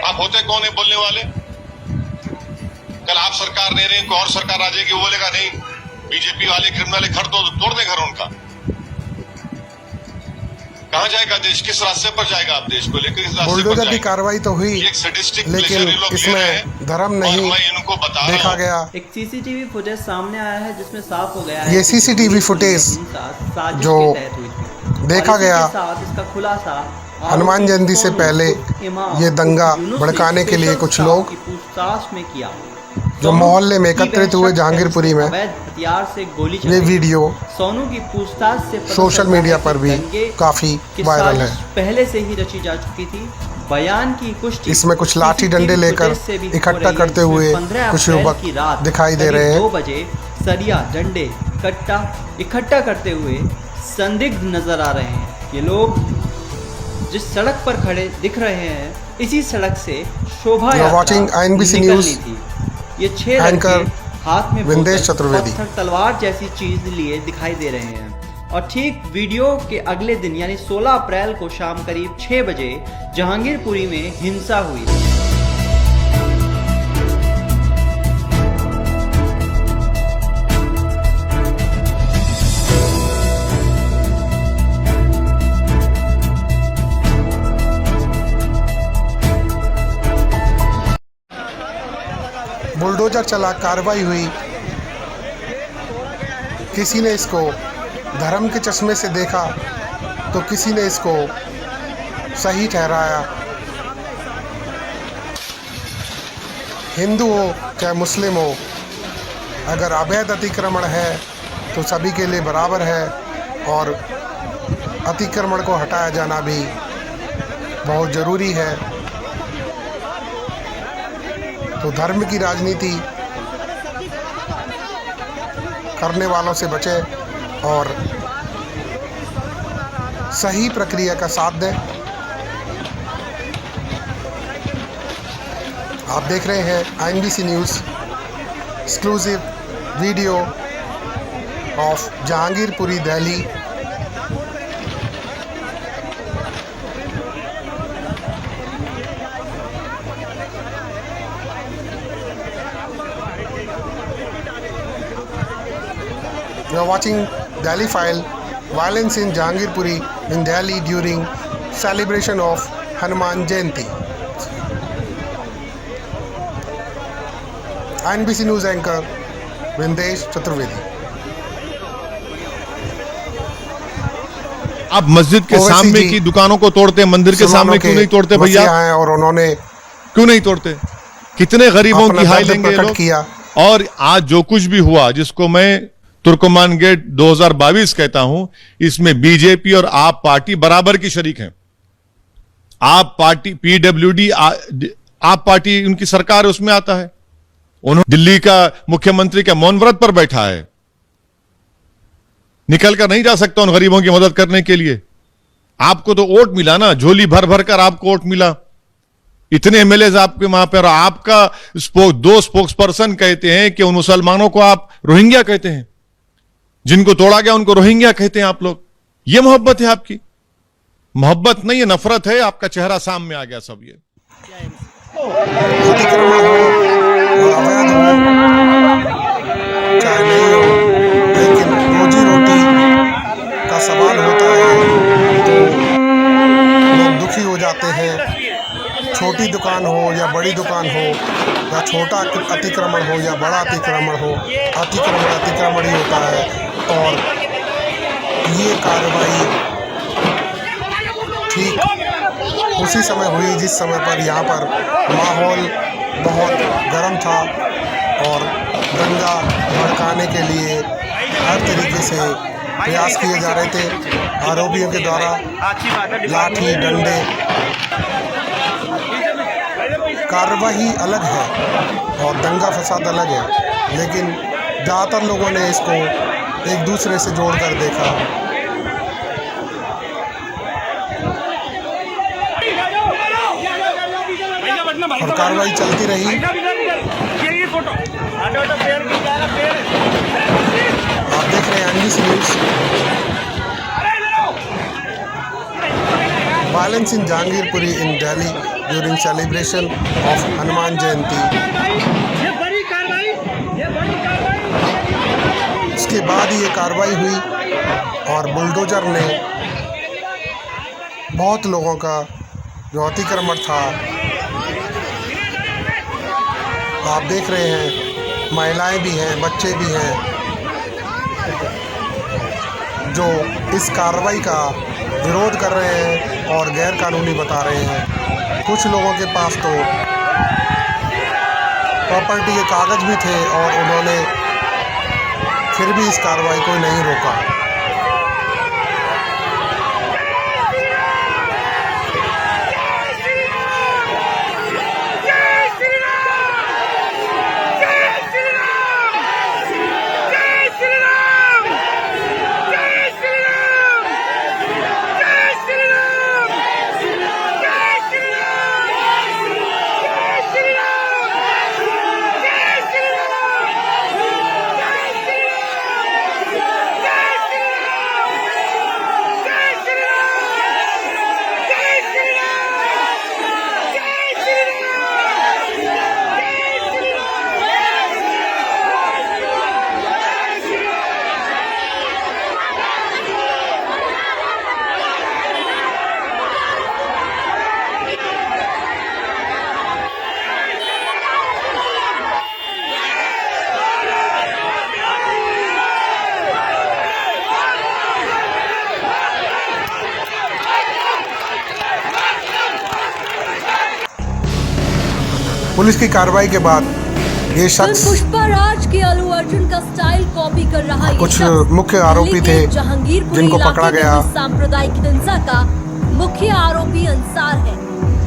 आप होते कौन है बोलने वाले? कल आप सरकार दे रहे हैं, कोई और सरकार आ जाएगी, वो बोलेगा नहीं बीजेपी वाले क्रिमिनल है, घर तोड़ दे घर उनका। कहाँ जाएगा देश? किस रास्ते पर जाएगा आप देश को लेकर? बुलडोजर की कार्रवाई तो हुई, लेकिन इसमें धर्म नहीं देखा गया। एक सीसीटीवी फुटेज सामने आया है जिसमें साफ हो गया है ये सीसीटीवी फुटेज जो देखा गया इसका खुलासा हनुमान जयंती से पहले ये दंगा भड़काने के लिए कुछ लोग पूछताछ में किया, जो मोहल्ले में एकत्रित हुए जहांगीरपुरी में, हथियार से गोली ये वीडियो सोनू की पूछताछ से सोशल मीडिया पर भी काफी वायरल है। पहले से ही रची जा चुकी थी। बयान की पुष्टि इसमें कुछ लाठी डंडे लेकर इकट्ठा करते हुए कुछ युवक दिखाई दे रहे हैं। 2 बजे सरिया डंडे इकट्ठा करते हुए संदिग्ध नजर आ रहे हैं। ये लोग जिस सड़क पर खड़े दिख रहे हैं, इसी सड़क से शोभा यात्रा निकलनी थी। ये 6 लड़के हाथ में विंदेश चतुर्वेदी तलवार जैसी चीज लिए दिखाई दे रहे हैं। और ठीक वीडियो के अगले दिन यानी 16 अप्रैल को शाम करीब 6 बजे जहांगीरपुरी में हिंसा हुई। बुलडोजर चला, कार्रवाई हुई। किसी ने इसको धर्म के चश्मे से देखा तो किसी ने इसको सही ठहराया। हिंदू हो चाहे मुस्लिम हो, अगर अवैध अतिक्रमण है तो सभी के लिए बराबर है, और अतिक्रमण को हटाया जाना भी बहुत ज़रूरी है। तो धर्म की राजनीति करने वालों से बचें और सही प्रक्रिया का साथ दें। आप देख रहे हैं INBC news exclusive video of Jahangirpuri Delhi. You are watching Delhi File. Violence in Jahangirpuri in Delhi during celebration of Hanuman Jayanti. NBC news anchor Vindesh Chaturvedi. आप मस्जिद के सामने की दुकानों को तोड़ते हैं, मंदिर के सामने क्यों नहीं तोड़ते भैया? और उन्होंने क्यों नहीं तोड़ते? कितने गरीबों की हाय लेंगे ये लोग? किया। और आज जो कुछ भी हुआ, जिसको मैं तुर्कमान गेट 2022 कहता हूं, इसमें बीजेपी और आप पार्टी बराबर की शरीक हैं। आप पार्टी PWD आप पार्टी उनकी सरकार उसमें आता है। उन्होंने दिल्ली का मुख्यमंत्री का मौन व्रत पर बैठा है, निकल कर नहीं जा सकता उन गरीबों की मदद करने के लिए। आपको तो वोट मिला ना, झोली भर भर कर आपको वोट मिला, इतने एमएलए आपके वहां पर। आपका दो स्पोक्स पर्सन कहते हैं कि उन मुसलमानों को आप रोहिंग्या कहते हैं, जिनको तोड़ा गया उनको रोहिंग्या कहते हैं आप लोग। ये मोहब्बत है आपकी? मोहब्बत नहीं है, नफरत है। आपका चेहरा सामने आ गया सब। ये अतिक्रमण हो और अवैध हो चाहे नहीं हो, लेकिन रोजी रोटी का सवाल होता है तो लोग दुखी हो जाते हैं। छोटी दुकान हो या बड़ी दुकान हो, या छोटा अतिक्रमण हो या बड़ा अतिक्रमण हो, अतिक्रमण ही होता है। और ये कार्रवाई ठीक उसी समय हुई जिस समय पर यहाँ पर माहौल बहुत गर्म था और दंगा भड़काने के लिए हर तरीके से प्रयास किए जा रहे थे। आरोपियों के द्वारा लाठी डंडे, कार्रवाई अलग है और दंगा फसाद अलग है, लेकिन ज़्यादातर लोगों ने इसको एक दूसरे से जोड़कर देखा। और कार्रवाई चलती रही। आप देख रहे हैं NBC news. Violence in Jahangirpuri in Delhi during celebration of Hanuman Jayanti। उसके बाद ये कार्रवाई हुई और बुलडोजर ने बहुत लोगों का जो अतिक्रमण था, आप देख रहे हैं, महिलाएं भी हैं, बच्चे भी हैं, जो इस कार्रवाई का विरोध कर रहे हैं और गैर कानूनी बता रहे हैं। कुछ लोगों के पास तो प्रॉपर्टी के कागज भी थे और उन्होंने फिर भी इस कार्रवाई को नहीं रोका। पुलिस की कार्रवाई के बाद ये शख्स पुष्पराज के अल्लू अर्जुन का स्टाइल कॉपी कर रहा है। कुछ मुख्य आरोपी थे जिनको पकड़ा गया। सांप्रदायिक हिंसा का मुख्य आरोपी अंसार है,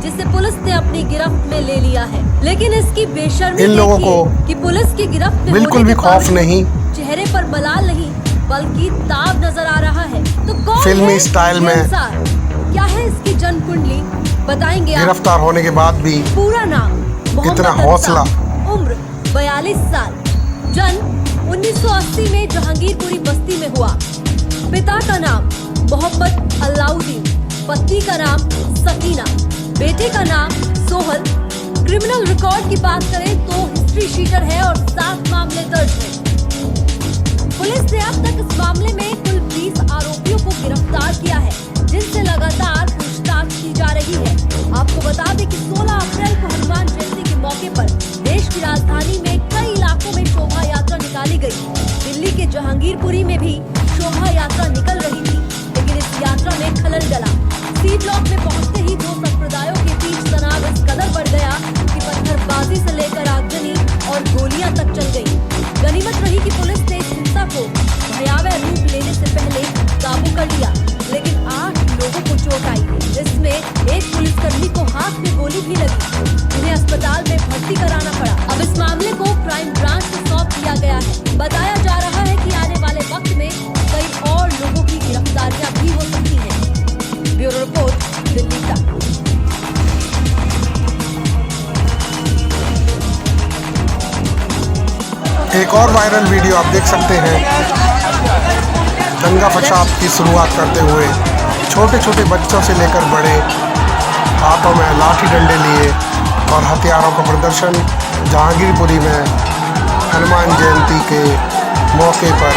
जिसे पुलिस ने अपनी गिरफ्त में ले लिया है। लेकिन इसकी बेशर्मी इन लोगों को कि पुलिस की गिरफ्त में बिल्कुल भी खौफ नहीं, चेहरे पर मलाल नहीं बल्कि ताव नजर आ रहा है। तो कौन फिल्मी है स्टाइल में क्या है इसकी जन्म कुंडली बताएंगे। गिरफ्तार होने के बाद भी पूरा नाम कितना हौसला, उम्र 42 साल, जन्म 1980 में जहांगीरपुरी बस्ती में हुआ। पिता का नाम मोहम्मद अलाउद्दीन, पत्नी का नाम सकीना, बेटे का नाम सोहल। क्रिमिनल रिकॉर्ड की बात करें तो हिस्ट्री शीटर है और 7 मामले दर्ज हैं। पुलिस ने अब तक इस मामले में कुल 20 आरोपियों को गिरफ्तार किया है, जिनसे लगातार पूछताछ की जा रही है। जहांगीरपुरी में भी शोभा यात्रा निकल रही थी, लेकिन इस यात्रा में खलल डला। सी ब्लॉक में पहुंचते ही दो संप्रदायों के बीच तनाव इस कदर बढ़ गया कि पत्थरबाजी से लेकर आगजनी और गोलियां तक चल गई। गनीमत रही कि पुलिस ने इस हिंसा को भयावह रूप लेने से पहले काबू कर लिया, लेकिन 8 लोगों को चोट आई, जिसमें एक पुलिसकर्मी को हाथ में गोली भी लगी। उन्हें अस्पताल में भर्ती कराना पड़ा। अब इस मामले को क्राइम ब्रांच को सौंप दिया गया है। बताया जा रहा है कि आने वाले वक्त में कई और लोगों की गिरफ्तारियां भी हो सकती हैं। ब्यूरो रिपोर्ट, दिल्ली तक। एक और वायरल वीडियो आप देख सकते हैं। दंगा फसाद की शुरुआत करते हुए छोटे छोटे बच्चों से लेकर बड़े हाथों में लाठी डंडे लिए और हथियारों का प्रदर्शन जहांगीरपुरी में हनुमान जयंती के मौके पर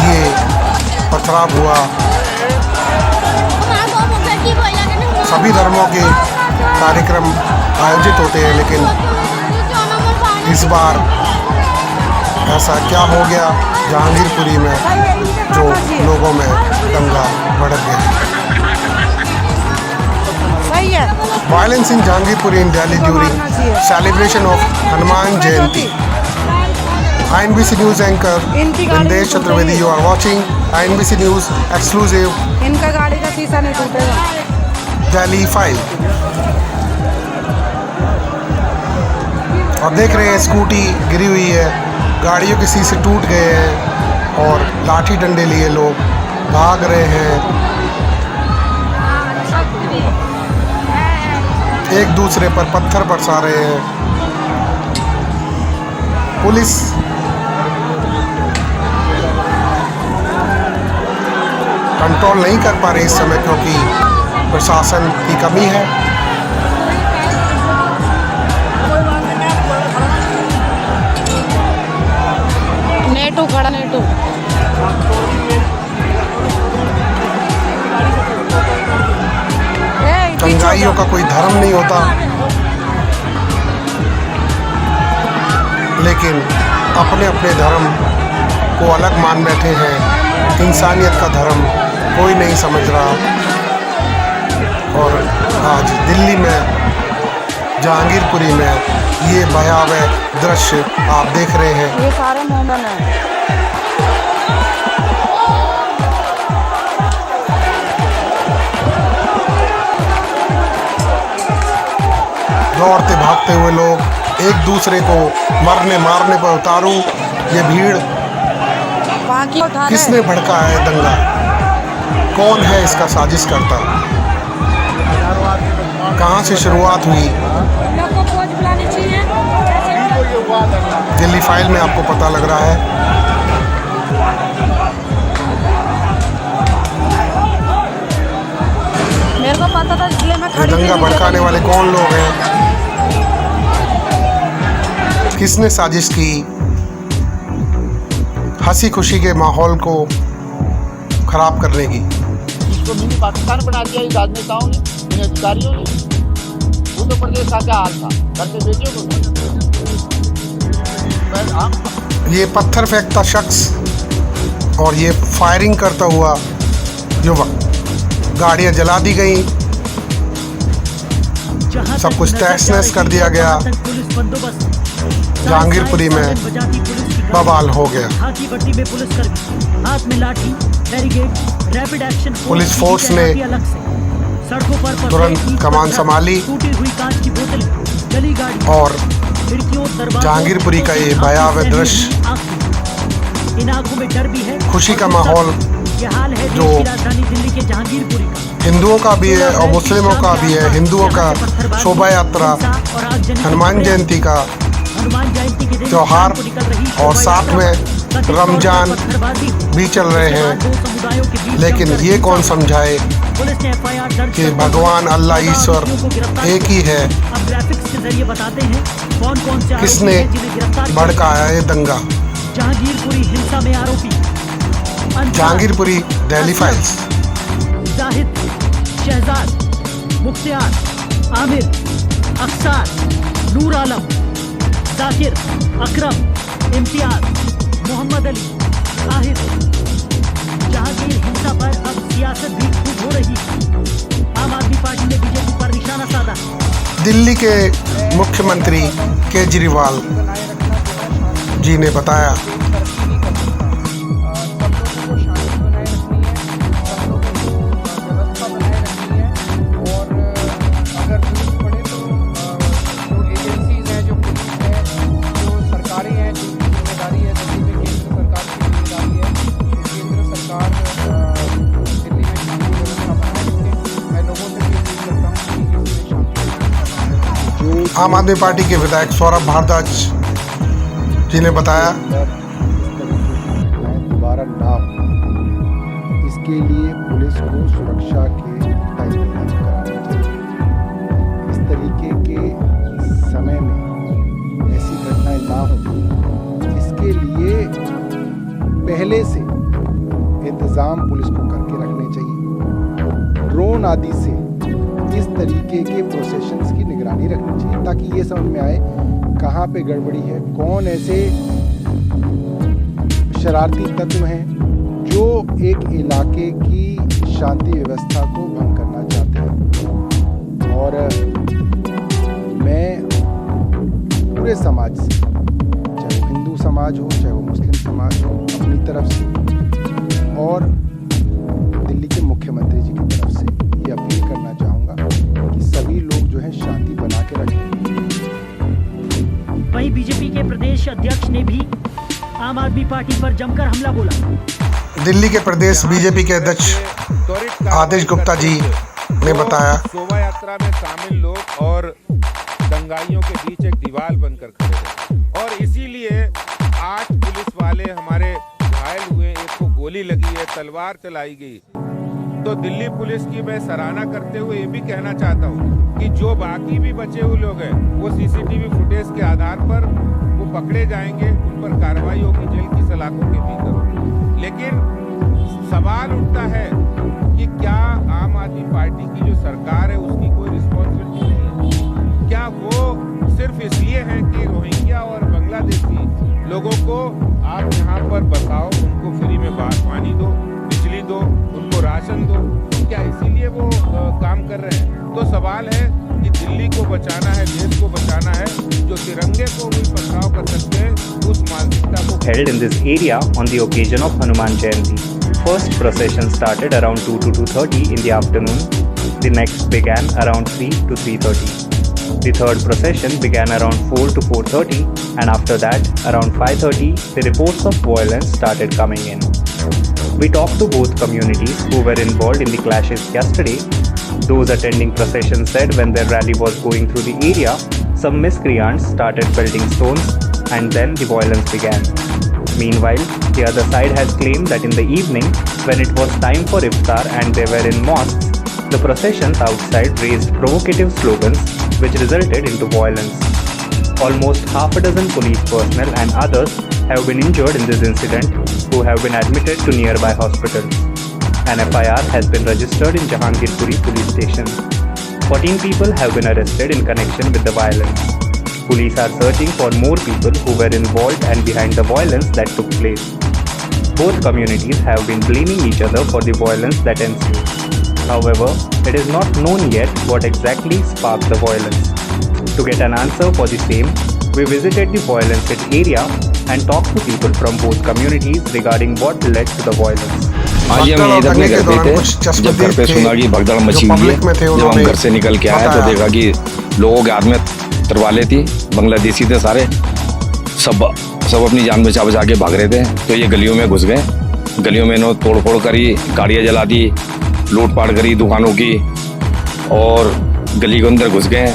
ये पथराव हुआ। सभी धर्मों के कार्यक्रम आयोजित होते हैं, लेकिन इस बार ऐसा क्या हो गया जहांगीरपुरी में जो लोगों में दंगा भड़क गया। Violence in Jahangirpuri in Delhi during celebration of Hanuman Jayanti. INBC News anchor Vindesh Chaturvedi, you are watching INBC News exclusive. इनका गाड़ी का शीशा नहीं टूटेगा। Delhi 5 और देख रहे हैं स्कूटी गिरी हुई है, गाड़ियों के शीशे टूट गए हैं और लाठी डंडे लिए लोग भाग रहे हैं, एक दूसरे पर पत्थर बरसा रहे हैं। पुलिस कंट्रोल नहीं कर पा रही इस समय, क्योंकि प्रशासन की कमी है। नेटू खड़ा नेटू। दंगाइयों का कोई धर्म नहीं होता, लेकिन अपने अपने धर्म को अलग मान बैठे हैं। इंसानियत का धर्म कोई नहीं समझ रहा। और आज दिल्ली में जहांगीरपुरी में ये भयावह दृश्य आप देख रहे हैं। ये सारे मोमडन हैं। दौड़ते भागते हुए लोग एक दूसरे को मरने मारने पर उतारू। ये भीड़ किसने भड़का है दंगा? कौन है इसका साजिश करता? कहाँ से शुरुआत हुई? दिल्ली फाइल में आपको पता लग रहा है। मेरे को पता था, इसलिए मैं खड़ी थी। दंगा भड़काने वाले कौन लोग हैं? किसने साजिश की? हंसी खुशी के माहौल को खराब करने की। इसको मिनी पाकिस्तान बना दिया इन राजनेताओं ने, इन अधिकारियों ने। उत्तर प्रदेश का क्या हाल था, घर के बेटियों को। ये पत्थर फेंकता शख्स और ये फायरिंग करता हुआ युवक, गाड़ियां जला दी गई, सब कुछ तहस नहस कर दिया गया। जहांगीरपुरी में बवाल हो गया। पुलिस फोर्स ने तुरंत कमान संभाली और जहांगीरपुरी का ये भयावह दृश्य, खुशी का माहौल जो हिंदुओं का भी है और मुस्लिमों का भी है। हिंदुओं का शोभा यात्रा, हनुमान जयंती का त्योहार और साथ में रमजान भी चल रहे हैं, लेकिन ये कौन समझाए कि भगवान अल्लाह ईश्वर एक ही है। किसने भड़काया ये दंगा? जहांगीरपुरी हिंसा में आरोपी जहांगीरपुरी दिल्ली फाइल्स। जाहिद, शहजाद, मुख्तियार, आमिर, अख्तार, नूर आलम, जाकिर, अकरम, इम्तियाज, मोहम्मद अली, आहिर जहांगीर हिंसा पर अब सियासत भी खूब हो रही है। आम आदमी पार्टी ने बीजेपी पर निशाना साधा। दिल्ली के मुख्यमंत्री केजरीवाल जी ने बताया आम आदमी पार्टी के विधायक सौरभ भारद्वाज जी ने बताया दोबारा ना हो, इसके लिए पुलिस को सुरक्षा के इंतजाम कराने चाहिए। इस तरीके के समय में ऐसी घटनाएं ना हो, इसके लिए पहले से इंतजाम पुलिस को करके रखने चाहिए। ड्रोन आदि से इस तरीके के प्रोसेशंस की निगरानी रखनी चाहिए ताकि ये समझ में आए कहाँ पे गड़बड़ी है, कौन ऐसे शरारती तत्व हैं जो एक इलाके की शांति व्यवस्था को भंग करना चाहते हैं। और मैं पूरे समाज से, चाहे वो हिंदू समाज हो चाहे वो मुस्लिम समाज हो, अपनी तरफ से और दिल्ली के मुख्यमंत्री जी की तरफ से ये अपील करना चाहूँगा कि सभी लोग जो है शांति बना के रखें। वहीं बीजेपी के प्रदेश अध्यक्ष ने भी आम आदमी पार्टी पर जमकर हमला बोला। दिल्ली के प्रदेश बीजेपी के अध्यक्ष आदेश गुप्ता जी ने बताया शोभा यात्रा में शामिल लोग और दंगाइयों के बीच एक दीवार बनकर खड़े थे और इसीलिए 8 पुलिस वाले हमारे घायल हुए, एक को गोली लगी है, तलवार चलाई गई। तो दिल्ली पुलिस की मैं सराहना करते हुए ये भी कहना चाहता हूँ कि जो बाकी भी बचे हुए लोग हैं वो सीसीटीवी फुटेज के आधार पर वो पकड़े जाएंगे, उन पर कार्रवाई होगी जेल की सलाखों के भीतर। लेकिन सवाल उठता है कि क्या आम आदमी पार्टी की जो सरकार है उसकी कोई रिस्पॉन्सिबिलिटी नहीं है? क्या वो सिर्फ इसलिए है कि रोहिंग्या और बांग्लादेशी लोगों को आप यहाँ पर बसाओ, उनको फ्री में पानी दो, बिजली दो, उनको राशन दो, क्या इसीलिए वो काम कर रहे हैं? तो सवाल है कि दिल्ली को बचाना है, देश को बचाना है, जो तिरंगे को भी पथराव कर सकते हैं, उस मानसिकता को। Held in this area on the occasion of Hanuman Jayanti. First procession started around 2 to 2:30 in the afternoon. The next began around 3 to 3:30. The third procession began around 4 to 4:30, and after that, around 5:30, the reports of violence started coming in. We talked to both communities who were involved in the clashes yesterday. Those attending procession said when their rally was going through the area, some miscreants started pelting stones and then the violence began. Meanwhile, the other side has claimed that in the evening, when it was time for iftar and they were in mosques, the processions outside raised provocative slogans which resulted into violence. Almost half a dozen police personnel and others have been injured in this incident who have been admitted to nearby hospitals. An FIR has been registered in Jahangirpuri police station. 14 people have been arrested in connection with the violence. Police are searching for more people who were involved and behind the violence that took place. Both communities have been blaming each other for the violence that ensued. However, it is not known yet what exactly sparked the violence. To get an answer for the same, we visited the violence-hit area and talked to people from both communities regarding what led to the violence. आज हम इधर में घर पे थे, जब घर पे सुना कि भगदड़ मची हुई है, जब हम घर से निकल के आए तो देखा कि लोगों के हाथ में तरवाले थी, बांग्लादेशी थे सारे, सब अपनी जान बचा बचा के भाग रहे थे। तो ये गलियों में घुस गए, गलियों में इन्होंने तोड़ फोड़ करी, गाड़ियाँ जला दी, लूटपाट करी दुकानों की, और गली के अंदर घुस गए,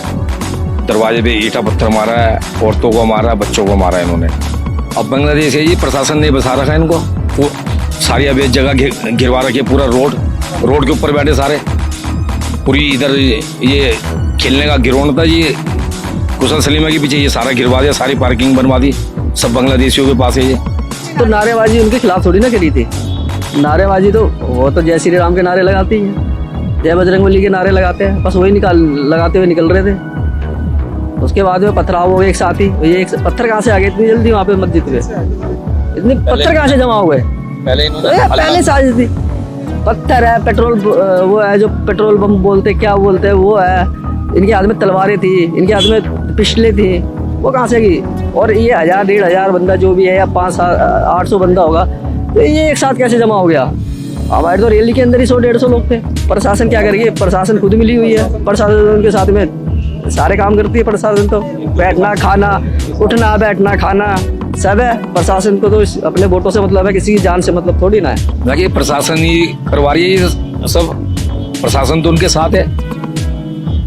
दरवाजे पे ईंटा पत्थर मारा है, औरतों को मारा, बच्चों को मारा इन्होंने। अब बांग्लादेश है जी, प्रशासन ने बसा रखा है इनको, वो सारी अब एक जगह घिरवा रखी है, पूरा रोड के ऊपर बैठे सारे, पूरी इधर ये खेलने का गिरोन था जी, कुशल सलीमा के पीछे ये सारा गिरवा दिया, सारी पार्किंग बनवा दी, सब बांग्लादेशियों के पास है ये। तो नारेबाजी उनके खिलाफ थोड़ी ना करी थी, नारेबाजी तो वो तो जय श्री राम के नारे लगाती हैं, जय बजरंगबली के नारे लगाते हैं, बस वही लगाते हुए निकल रहे थे। उसके बाद में पथराव हो एक साथ ही, ये एक पत्थर कहाँ से आ गए इतनी जल्दी वहाँ पे मस्जिद पे? इतने पत्थर कहाँ से जमा हो गए? पहले साजिश थी। पत्थर है, पेट्रोल वो है जो पेट्रोल बम बोलते क्या बोलते हैं वो है, इनके हाथ में तलवारें थी, इनके हाथ में पिस्टलें थी, वो कहाँ से गई? और ये 1000-1500 बंदा जो भी है या 500-800 बंदा होगा, तो ये एक साथ कैसे जमा हो गया? हमारे तो रैली के अंदर ही 100-150 लोग थे। प्रशासन क्या करेगी? प्रशासन खुद मिली हुई है, प्रशासन उनके साथ में सारे काम करती है। प्रशासन तो बैठना खाना, उठना बैठना खाना सब है। प्रशासन को तो अपने वोटों से मतलब है, किसी की जान से मतलब थोड़ी ना है। देखिए प्रशासन ही करवा रही है सब, प्रशासन तो उनके साथ है,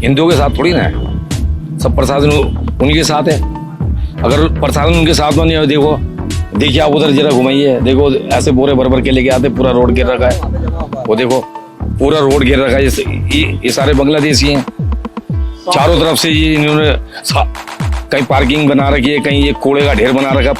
हिंदुओं के साथ थोड़ी ना है। सब प्रशासन उनके साथ है। अगर प्रशासन उनके साथ में नहीं है, देखिए आप उधर जरा घुमाइए, देखो ऐसे बोरे भर भर के लेके आते, पूरा रोड घेर रखा है। वो देखो पूरा रोड घेर रखा है। ये सारे बांग्लादेशी हैं, चारों तरफ से ये इन्होंने कहीं पार्किंग बना रखी है, कहीं ये कूड़े का ढेर बना रखा,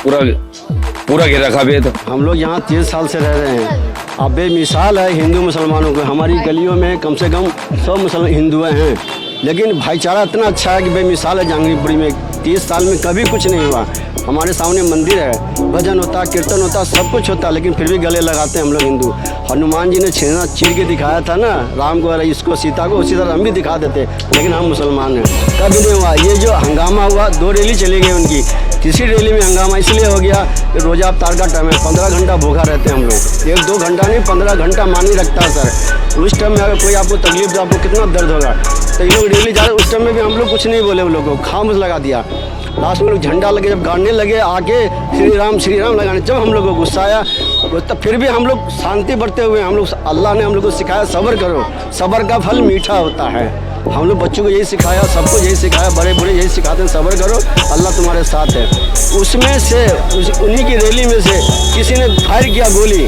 पूरा घेर रखा है। हम लोग यहाँ 30 साल से रह रहे हैं। अब बेमिसाल है हिंदू मुसलमानों को। हमारी गलियों में कम से कम 100 मुसलमान हिंदू हैं, लेकिन भाईचारा इतना अच्छा है कि बेमिसाल है। जहांगीरपुरी में 30 साल में कभी कुछ नहीं हुआ। हमारे सामने मंदिर है, भजन होता, कीर्तन होता, सब कुछ होता, लेकिन फिर भी गले लगाते हैं हम लोग हिंदू। हनुमान जी ने छेना चीर के दिखाया था ना राम को, इसको सीता को, उसी तरह हम भी दिखा देते, लेकिन हम मुसलमान हैं। कभी नहीं हुआ। ये जो हंगामा हुआ, 2 रैली चली गई उनकी, किसी रैली में हंगामा इसलिए हो गया कि रोज़ा अफ्तार का टाइम है, 15 घंटा भूखा रहते हैं हम लोग। 1-2 घंटा नहीं, 15 घंटा मानी रखता है सर। उस टाइम में अगर कोई आपको तकलीफ तो आपको कितना दर्द होगा। तो ये लोग रैली जा रहे, उस टाइम में भी हम लोग कुछ नहीं बोले, उन लोगों को खामोश लगा दिया। लास्ट में लोग झंडा लगे, जब गाड़ने लगे आके श्री राम लगाने, जब हम लोग को गुस्सा आया, तो फिर भी हम लोग शांति बरते हुए, हम लोग अल्लाह ने हम लोग को सिखाया सब्र करो, सब्र का फल मीठा होता है। हम लोग बच्चों को यही सिखाया, सबको यही सिखाया, बड़े बूढ़े यही सिखाते हैं, सब्र करो, अल्लाह तुम्हारे साथ है। उसमें से उन्हीं की रैली में से किसी ने फायर किया गोली,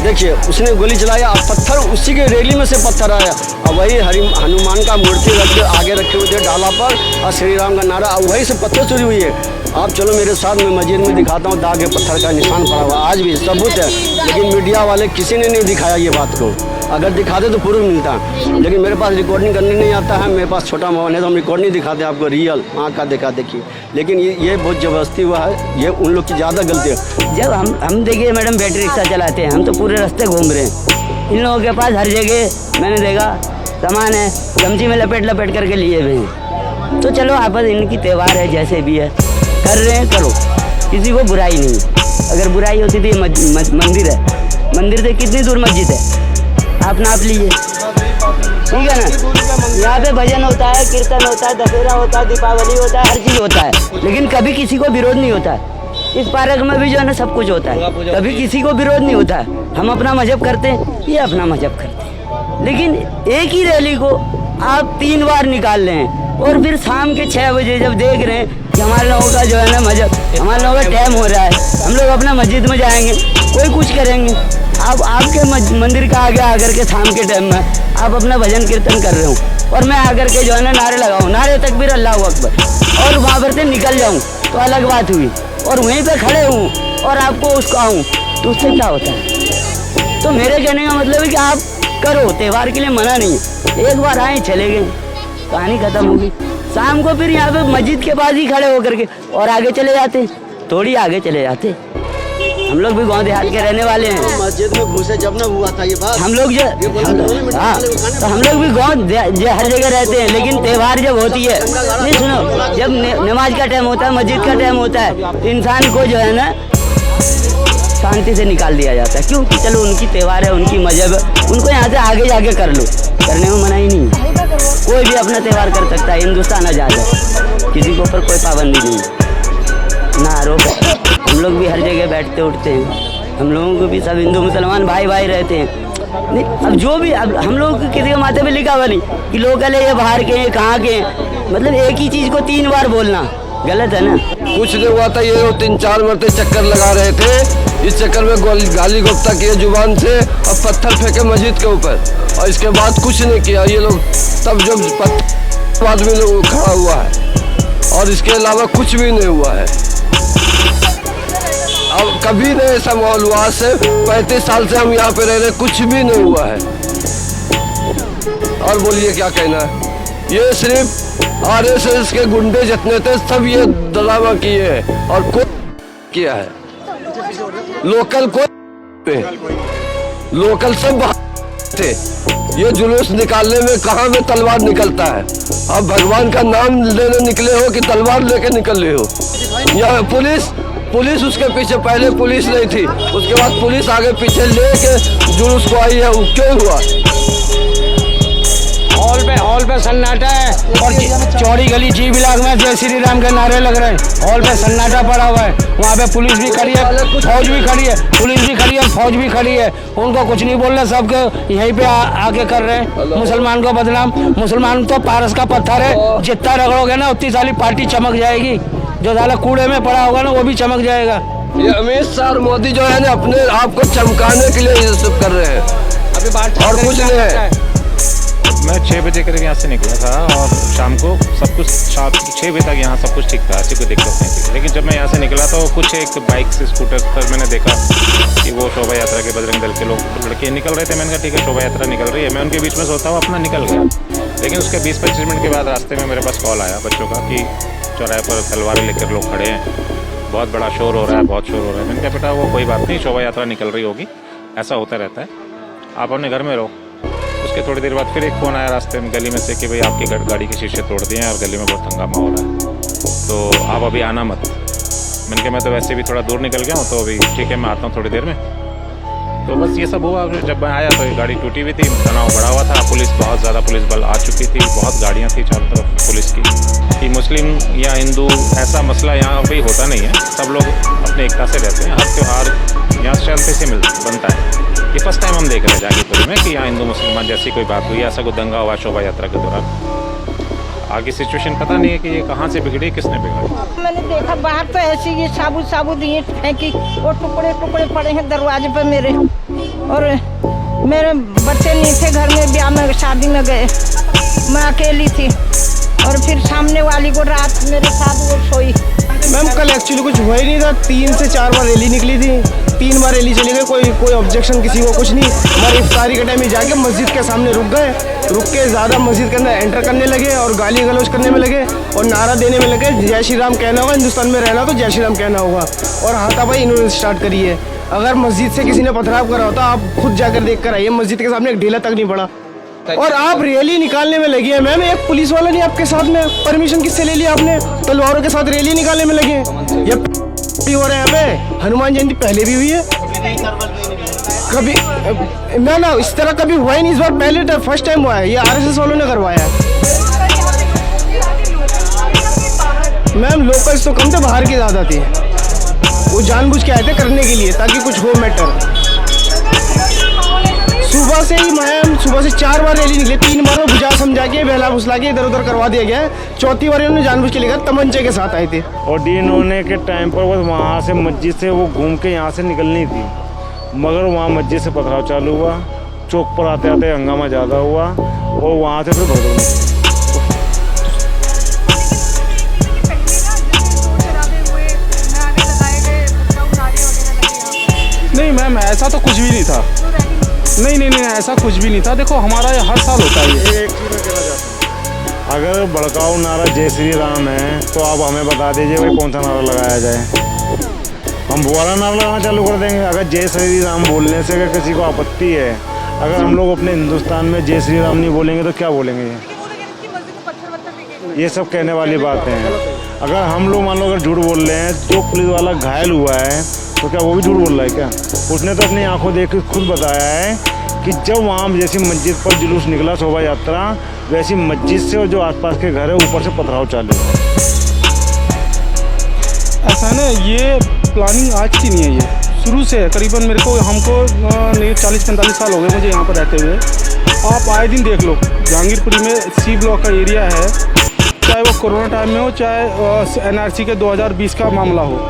देखिए उसने गोली चलाया, अब पत्थर उसी के रैली में से पत्थर आया, अब वही हनुमान का मूर्ति रख के आगे रखे हुए थे डाला पर, और श्री राम का नारा, अब वही से पत्थर चोरी हुई है। आप चलो मेरे साथ, मैं मस्जिद में दिखाता हूँ, दाग पत्थर का निशान पड़ा हुआ आज भी सबूत है, लेकिन मीडिया वाले किसी ने नहीं दिखाया ये बात को। अगर दिखाते तो प्रूफ मिलता, लेकिन मेरे पास रिकॉर्डिंग करने नहीं आता है, मेरे पास छोटा मोबाइल है तो हम रिकॉर्ड नहीं दिखाते आपको, रियल आँख का देखा देखिए। लेकिन ये बहुत ज़बरदस्ती हुआ है, ये उन लोग की ज़्यादा गलती है। जब हम देखिए मैडम बैटरी रिक्शा चलाते हैं, हम तो पूरे रास्ते घूम रहे हैं, इन लोगों के पास हर जगह मैंने देखा सामान है, गमछी में लपेट करके लिए हुए हैं। तो चलो आपस इनकी त्यौहार है, जैसे भी है कर रहे हैं, करो, किसी को बुराई नहीं। अगर बुराई होती थी मंदिर है, मंदिर से कितनी दूर मस्जिद है, आप नाप लीजिए, ठीक है ना। यहाँ पे भजन होता है, कीर्तन होता है, दशहरा होता है, दीपावली होता है, हर चीज़ होता है, लेकिन कभी किसी को विरोध नहीं होता है। इस पार्क में भी जो है ना सब कुछ होता है, कभी किसी को विरोध नहीं होता है। हम अपना मजहब करते हैं, ये अपना मजहब करते हैं, लेकिन एक ही रैली को आप 3 बार निकाल रहे हैं, और फिर शाम के 6 बजे जब देख रहे हैं कि हमारे लोगों का जो है ना मजहब, हमारे लोगों का टाइम हो रहा है, हम लोग अपना मस्जिद में जाएंगे, कोई कुछ करेंगे, आप आपके मंदिर का आगे आकर के शाम के टाइम में आप अपना भजन कीर्तन कर रहे हो, और मैं आकर के जो है ना नारे लगाऊँ, नारे तकबीर अल्लाह अकबर, और वहाँ पर से निकल जाऊँ तो अलग बात हुई, और वहीं पे खड़े हूँ और आपको उसको आऊँ तो उससे क्या होता है। तो मेरे कहने का मतलब है कि आप करो, त्यौहार के लिए मना नहीं, एक बार आए चले गए, कहानी खत्म होगी। शाम को फिर यहाँ पे मस्जिद के पास ही खड़े होकर के और आगे चले जाते, थोड़ी आगे चले जाते। हम लोग भी गांव देहात के रहने वाले हैं, मस्जिद में घुसे जब ना हुआ था ये बात, हम लोग हाँ, तो हम लोग भी गांव हर जगह रहते हैं, लेकिन त्यौहार जब होती है, नहीं सुनो, जब नमाज का टाइम होता है, मस्जिद का टाइम होता है, तो इंसान को जो है ना शांति से निकाल दिया जाता है। क्यों? कि चलो उनकी त्यौहार है, उनकी मजहब है, उनको यहाँ से आगे जाके कर लो, करने में मना ही नहीं है। कोई भी अपना त्यौहार कर सकता है, हिंदुस्तान आज़ाद है, किसी के ऊपर कोई पाबंदी नहीं है, ना आरोप है। हम लोग भी हर जगह बैठते उठते हैं, हम लोगों को भी सब हिंदू मुसलमान भाई भाई रहते हैं। नहीं, अब जो भी, अब हम लोगों को किसी के माथे पे लिखा हुआ नहीं कि लोकल है, ये बाहर के हैं, कहाँ के हैं, मतलब एक ही चीज़ को 3 बार बोलना गलत है ना। कुछ नहीं हुआ था, ये 3-4 मरते चक्कर लगा रहे थे, इस चक्कर में गाली गुप्ता किए जुबान से और पत्थर फेंके मस्जिद के ऊपर, और इसके बाद कुछ नहीं किया ये लोग। तब जो आदमी लोग खड़ा हुआ है, और इसके अलावा कुछ भी नहीं हुआ है। अब कभी नहीं ऐसा माहौल हुआ, से 35 साल से हम यहाँ पे रह रहे, कुछ भी नहीं हुआ है। और बोलिए क्या कहना है। ये सिर्फ RSS के गुंडे जितने थे सब ये ड्रामा किए हैं और कुछ किया है। लोकल कोई लोकल सब थे। ये जुलूस निकालने में कहाँ में तलवार निकलता है? अब भगवान का नाम लेने निकले हो कि तलवार लेके निकल रहे हो? यह पुलिस उसके पीछे, पहले पुलिस नहीं थी, उसके बाद पुलिस आगे पीछे लेके जुलूस को आई है। वो क्यों हुआ? हॉल पे सन्नाटा है और चौड़ी गली जी ब्लॉक में जय श्री राम के नारे लग रहे हैं। हॉल पे सन्नाटा पड़ा हुआ है, वहाँ पे पुलिस भी खड़ी है, फौज भी खड़ी है, पुलिस भी खड़ी है, फौज भी खड़ी है। उनको कुछ नहीं बोल रहे, सबके यहीं पे आके कर रहे हैं मुसलमान को बदनाम। मुसलमान तो पारस का पत्थर है, जितना रगड़ोगे ना उतनी सारी पार्टी चमक जाएगी। जो साला कूड़े में पड़ा होगा ना वो भी चमक जाएगा। ये अमित शाह और मोदी जो है ना अपने आप को चमकाने के लिए ये सब कर रहे हैं, अभी बात और कुछ नहीं है। मैं 6 बजे करीब यहाँ से निकला था और शाम को सब कुछ 6 बजे तक यहाँ सब कुछ ठीक था, ऐसी कोई दिक्कत नहीं थी। लेकिन जब मैं यहाँ से निकला तो कुछ एक बाइक से स्कूटर पर मैंने देखा कि वो शोभा यात्रा के बजरंग दल के लोग लड़के निकल रहे थे। मैंने कहा ठीक है, शोभा यात्रा निकल रही है, मैं उनके बीच में सोता हूँ अपना निकल गया। लेकिन उसके 20-25 मिनट के बाद रास्ते में मेरे पास कॉल आया बच्चों का कि चौराहे पर तलवारें लेकर लोग खड़े हैं, बहुत बड़ा शोर हो रहा है, बहुत शोर हो रहा है। मैंने कहा बेटा वो कोई बात नहीं, शोभा यात्रा निकल रही होगी, ऐसा होता रहता है, आप अपने घर में रहो। उसके थोड़ी देर बाद फिर एक फ़ोन आया रास्ते में गली में से कि भाई आपकी गाड़ी के शीशे तोड़ दिए हैं और गली में बहुत हंगामा हो रहा है, तो आप अभी आना मत। मैंने कहा मैं तो वैसे भी थोड़ा दूर निकल गया हूँ, तो अभी ठीक है मैं आता हूँ थोड़ी देर में। तो बस ये सब हुआ। जब मैं आया तो ये गाड़ी टूटी हुई थी, तनाव बढ़ा हुआ था, पुलिस बहुत ज़्यादा पुलिस बल आ चुकी थी, बहुत गाड़ियाँ थी चारों तरफ पुलिस की। कि मुस्लिम या हिंदू ऐसा मसला यहाँ पे होता नहीं है, सब लोग अपने एकता से रहते हैं। हर त्यौहार यहाँ शांति से बनता है। ये फर्स्ट टाइम हम देख रहे हैं जहांगीरपुरी में कि यहाँ हिंदू मुसलमान जैसी कोई बात हुई, ऐसा कोई दंगा हुआ शोभा यात्रा के दौरान। आगे सिचुएशन पता नहीं है कि ये कहाँ से बिगड़ी, किसने बिगाड़ी। मैंने देखा बाहर तो ऐसे ये साबुत ईंट फेंकी और टुकड़े पड़े हैं दरवाजे पर मेरे, और मेरे बच्चे नहीं थे घर में, ब्याह में शादी में गए, मैं अकेली थी। और फिर सामने वाली को रात मेरे साथ वो सोई। मैम कल एक्चुअली कुछ हुआ ही नहीं था, 3 से 4 बार रैली निकली थी, 3 बार रैली चली गई, कोई ऑब्जेक्शन किसी को कुछ नहीं। हमारे इफ्तारी के टाइम में जाके मस्जिद के सामने रुक के ज़्यादा मस्जिद के अंदर एंटर करने लगे और गाली गलौज करने में लगे और नारा देने में लगे, जय श्री राम कहना होगा, हिंदुस्तान में रहना तो जय श्री राम कहना होगा। और हाथापाई इन्होंने स्टार्ट करी है। अगर मस्जिद से किसी ने पथराव करा होता आप खुद जाकर देख कर आइए, मस्जिद के सामने एक ढेला तक नहीं पड़ा और आप रैली निकालने में लगे हैं। मैम एक पुलिस वाला नहीं आपके साथ में, परमिशन किससे ले लिया आपने? तलवारों के साथ रैली निकालने में लगे। ये हो रहे हैं पे हनुमान जयंती पहले भी हुई है कभी ना इस तरह कभी हुआ ही नहीं, इस बार पहले फर्स्ट टाइम हुआ है। ये आरएसएस वालों ने करवाया है। मैम लोकल्स तो कम थे, बाहर की ज़्यादा थी, वो जानबूझ के आए थे करने के लिए ताकि कुछ हो मैटर। सुबह से ही मैम सुबह से 4 बार रैली निकली, 3 बार वो बुझा समझा के बहला फुसला के इधर उधर करवा दिया गया है। 4थी बार उन्होंने जानबूझ के लेकर तमंचे के साथ आए थे। और डीन होने के टाइम पर वो वहाँ से मस्जिद से वो घूम के यहाँ से निकलनी थी, मगर वहाँ मस्जिद से पथराव चालू हुआ, चौक पर आते आते हंगामा ज़्यादा हुआ और वहाँ से फिर भगदड़। नहीं मैम ऐसा तो कुछ भी नहीं था, नहीं ऐसा कुछ भी नहीं था। देखो हमारा ये हर साल होता है। ये एक चीज़ में कहना चाहता हूँ, अगर भड़काऊ नारा जय श्री राम है तो आप हमें बता दीजिए भाई कौन सा नारा लगाया जाए, हम वो वाला नारा लगाना चालू कर देंगे। अगर जय श्री राम बोलने से अगर किसी को आपत्ति है, अगर हम लोग अपने हिंदुस्तान में जय श्री राम नहीं बोलेंगे तो क्या बोलेंगे? ये सब कहने वाली बातें हैं। अगर हम लोग मान लो अगर झूठ बोल रहे हैं, जो पुलिस वाला घायल हुआ है तो क्या वो भी झूठ बोल रहा है क्या? उसने तो अपनी आंखों देख खुद बताया है कि जब वहाँ जैसी मस्जिद पर जुलूस निकला शोभा यात्रा, वैसी मस्जिद से और जो आसपास के घर है ऊपर से पथराव चालू है। ऐसा है ना, ये प्लानिंग आज की नहीं है, ये शुरू से है। करीबन मेरे को हमको 40-45 साल हो गए मुझे यहाँ पर रहते हुए। आप आए दिन देख लो, जहांगीरपुरी में सी ब्लॉक का एरिया है, चाहे वो कोरोना टाइम में हो चाहे NRC के 2020 का मामला हो,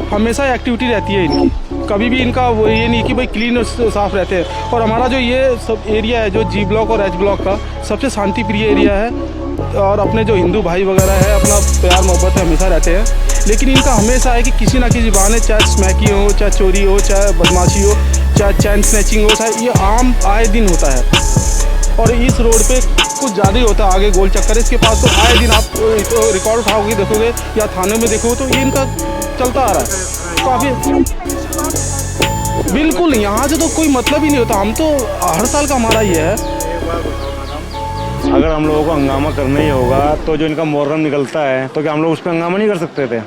हमेशा एक्टिविटी रहती है इनकी। कभी भी इनका वो ये नहीं कि भाई क्लीन और साफ रहते हैं। और हमारा जो ये सब एरिया है जो G ब्लॉक और H ब्लॉक का सबसे शांति प्रिय एरिया है, और अपने जो हिंदू भाई वगैरह है अपना प्यार मोहब्बत हमेशा रहते हैं। लेकिन इनका हमेशा है कि किसी ना किसी बहाने, चाहे स्मैकी हो, चाहे चोरी हो, चाहे बदमाशी हो, चाहे चैन स्नैचिंग हो, चाहे ये आम आए दिन होता है। और इस रोड पे कुछ ज़्यादा ही होता है, आगे गोल चक्कर इसके पास तो आए दिन आप रिकॉर्ड उठाओगे देखोगे या थाने में देखोगे तो ये इनका चलता आ रहा है काफ़ी। बिल्कुल यहाँ से तो कोई मतलब ही नहीं होता। हम तो हर साल का हमारा ये है। अगर हम लोगों को हंगामा करना ही होगा तो जो इनका मुहर्रम निकलता है तो क्या हम लोग उस पर हंगामा नहीं कर सकते थे?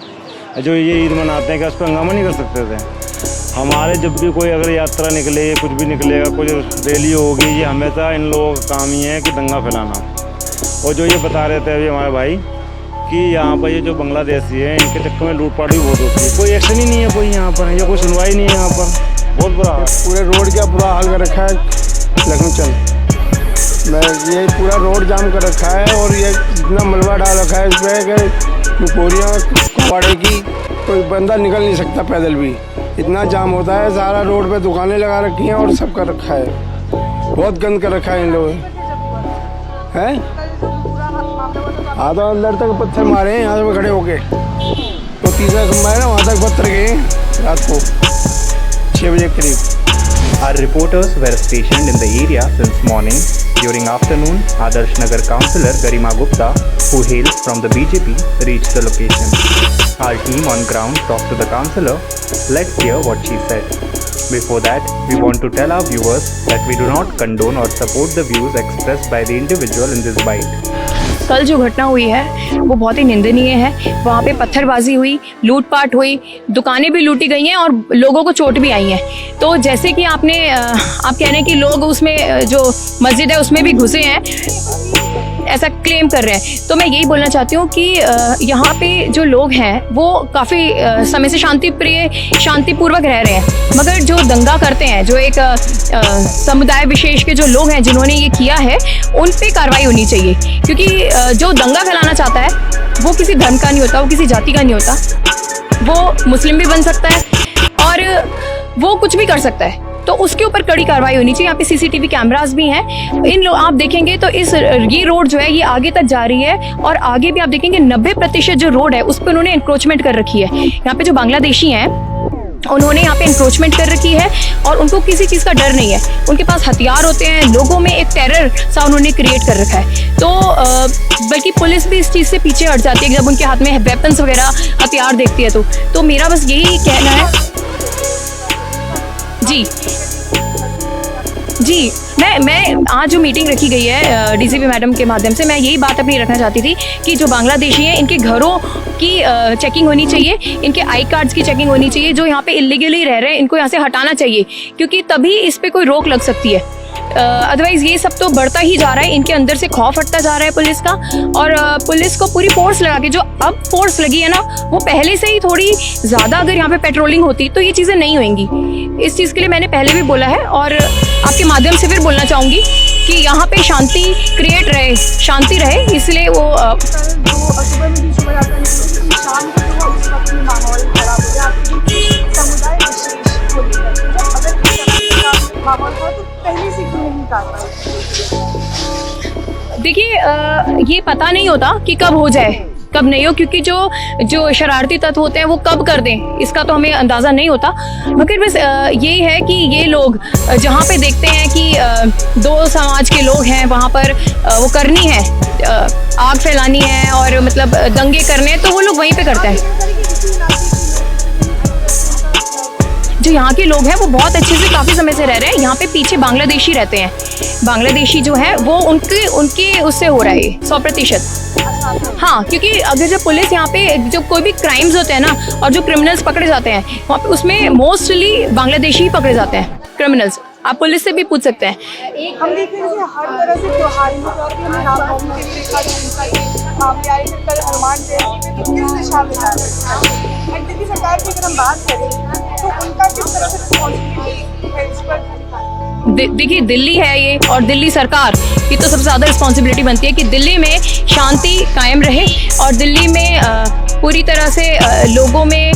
जो ये ईद मनाते हैं क्या उस पर हंगामा नहीं कर सकते थे? हमारे जब भी कोई अगर यात्रा निकले, कुछ भी निकलेगा, कोई रैली होगी, ये हमेशा इन लोगों का काम ही है कि दंगा फैलाना। और जो ये बता रहे थे अभी हमारे भाई कि यहाँ पर ये जो बांग्लादेशी है इनके चक्कर में लूटपाट भी बहुत होती है। कोई एक्शन ही नहीं है कोई यहाँ पर, या कोई सुनवाई नहीं है यहाँ पर। बहुत बुरा पूरे रोड का बुरा हाल कर रखा है लखनऊ चल मैं ये पूरा रोड जाम कर रखा है और ये इतना मलबा डाल रखा है इस पर कि बोरियाँ कबाड़े की कोई बंदा निकल नहीं सकता पैदल भी, इतना जाम होता है। सारा रोड पे दुकानें लगा रखी हैं और सब कर रखा है, बहुत गंद कर रखा है इन लोगों हैं। आधा अंदर तक पत्थर मारे हैं यहाँ से खड़े होके, तो तीसरा खंबा है ना वहाँ तक पत्थर गए रात को 6 बजे के करीब। Our reporters were stationed in the area since morning. During afternoon, Adarsh Nagar councillor Garima Gupta, who hails from the BJP, reached the location. Our team on ground talked to the councillor. Let's hear what she said. Before that, we want to tell our viewers that we do not condone or support the views expressed by the individual in this bite. कल जो घटना हुई है वो बहुत ही निंदनीय है। वहाँ पे पत्थरबाजी हुई, लूटपाट हुई, दुकानें भी लूटी गई हैं और लोगों को चोट भी आई है। तो जैसे कि आप कह रहे हैं कि लोग उसमें जो मस्जिद है उसमें भी घुसे हैं, ऐसा क्लेम कर रहे हैं। तो मैं यही बोलना चाहती हूँ कि यहाँ पे जो लोग हैं वो काफ़ी समय से शांतिपूर्वक रह रहे हैं, मगर जो दंगा करते हैं, जो एक समुदाय विशेष के जो लोग हैं जिन्होंने ये किया है, उन पे कार्रवाई होनी चाहिए। क्योंकि जो दंगा फैलाना चाहता है वो किसी धर्म का नहीं होता, वो किसी जाति का नहीं होता, वो मुस्लिम भी बन सकता है और वो कुछ भी कर सकता है। तो उसके ऊपर कड़ी कार्रवाई होनी चाहिए। यहाँ पे सीसीटीवी कैमरास भी हैं। आप देखेंगे तो ये रोड जो है ये आगे तक जा रही है और आगे भी आप देखेंगे 90% जो रोड है उस पर उन्होंने इंक्रोचमेंट कर रखी है। यहाँ पे जो बांग्लादेशी हैं उन्होंने यहाँ पे इंक्रोचमेंट कर रखी है और उनको किसी चीज़ का डर नहीं है। उनके पास हथियार होते हैं, लोगों में एक टेरर सा उन्होंने क्रिएट कर रखा है। तो बल्कि पुलिस भी इस चीज़ से पीछे हट जाती है जब उनके हाथ में वेपन्स वगैरह हथियार देखती है। तो मेरा बस यही कहना है। जी मैं आज जो मीटिंग रखी गई है डीसीपी मैडम के माध्यम से, मैं यही बात अपनी रखना चाहती थी कि जो बांग्लादेशी हैं इनके घरों की चेकिंग होनी चाहिए, इनके आई कार्ड्स की चेकिंग होनी चाहिए। जो यहाँ पे इलीगली रह रहे हैं इनको यहाँ से हटाना चाहिए, क्योंकि तभी इस पे कोई रोक लग सकती है। अदरवाइज ये सब तो बढ़ता ही जा रहा है, इनके अंदर से खौफ हटता जा रहा है पुलिस का। और पुलिस को पूरी फोर्स लगा के, जो अब फोर्स लगी है ना, वो पहले से ही थोड़ी ज़्यादा अगर यहाँ पे पेट्रोलिंग होती तो ये चीज़ें नहीं होंगी। इस चीज़ के लिए मैंने पहले भी बोला है और आपके माध्यम से फिर बोलना चाहूँगी कि यहाँ पे शांति क्रिएट रहे, शांति रहे, इसलिए वो देखिए ये पता नहीं होता कि कब हो जाए कब नहीं हो, क्योंकि जो शरारती तत्व होते हैं वो कब कर दें इसका तो हमें अंदाज़ा नहीं होता। मगर बस ये है कि ये लोग जहाँ पे देखते हैं कि दो समाज के लोग हैं वहाँ पर वो करनी है, आग फैलानी है और मतलब दंगे करने हैं, तो वो लोग वहीं पे करते हैं। जो यहाँ के लोग हैं वो बहुत अच्छे से काफ़ी समय से रह रहे हैं। यहाँ पे पीछे बांग्लादेशी रहते हैं, बांग्लादेशी जो है वो उनके उससे हो रहा है 100%। हाँ, क्योंकि अगर जब पुलिस यहाँ पे जो कोई भी क्राइम्स होते हैं ना और जो क्रिमिनल्स पकड़े जाते हैं वहाँ पे उसमें मोस्टली बांग्लादेशी ही पकड़े जाते हैं क्रिमिनल्स। आप पुलिस से भी पूछ सकते हैं। हम देख रहे हैं हर तरह से त्योहारी मामले आए, कल हनुमान जयंती में किस दिशा में जा रहे हैं। दिल्ली सरकार की अगर हम बात करें तो उनका किस तरह से रिस्पॉन्सिबिलिटी है इस पर? देखिए दिल्ली है ये और दिल्ली सरकार की तो सबसे ज़्यादा रिस्पॉन्सिबिलिटी बनती है कि दिल्ली में शांति कायम रहे और दिल्ली में पूरी तरह से लोगों में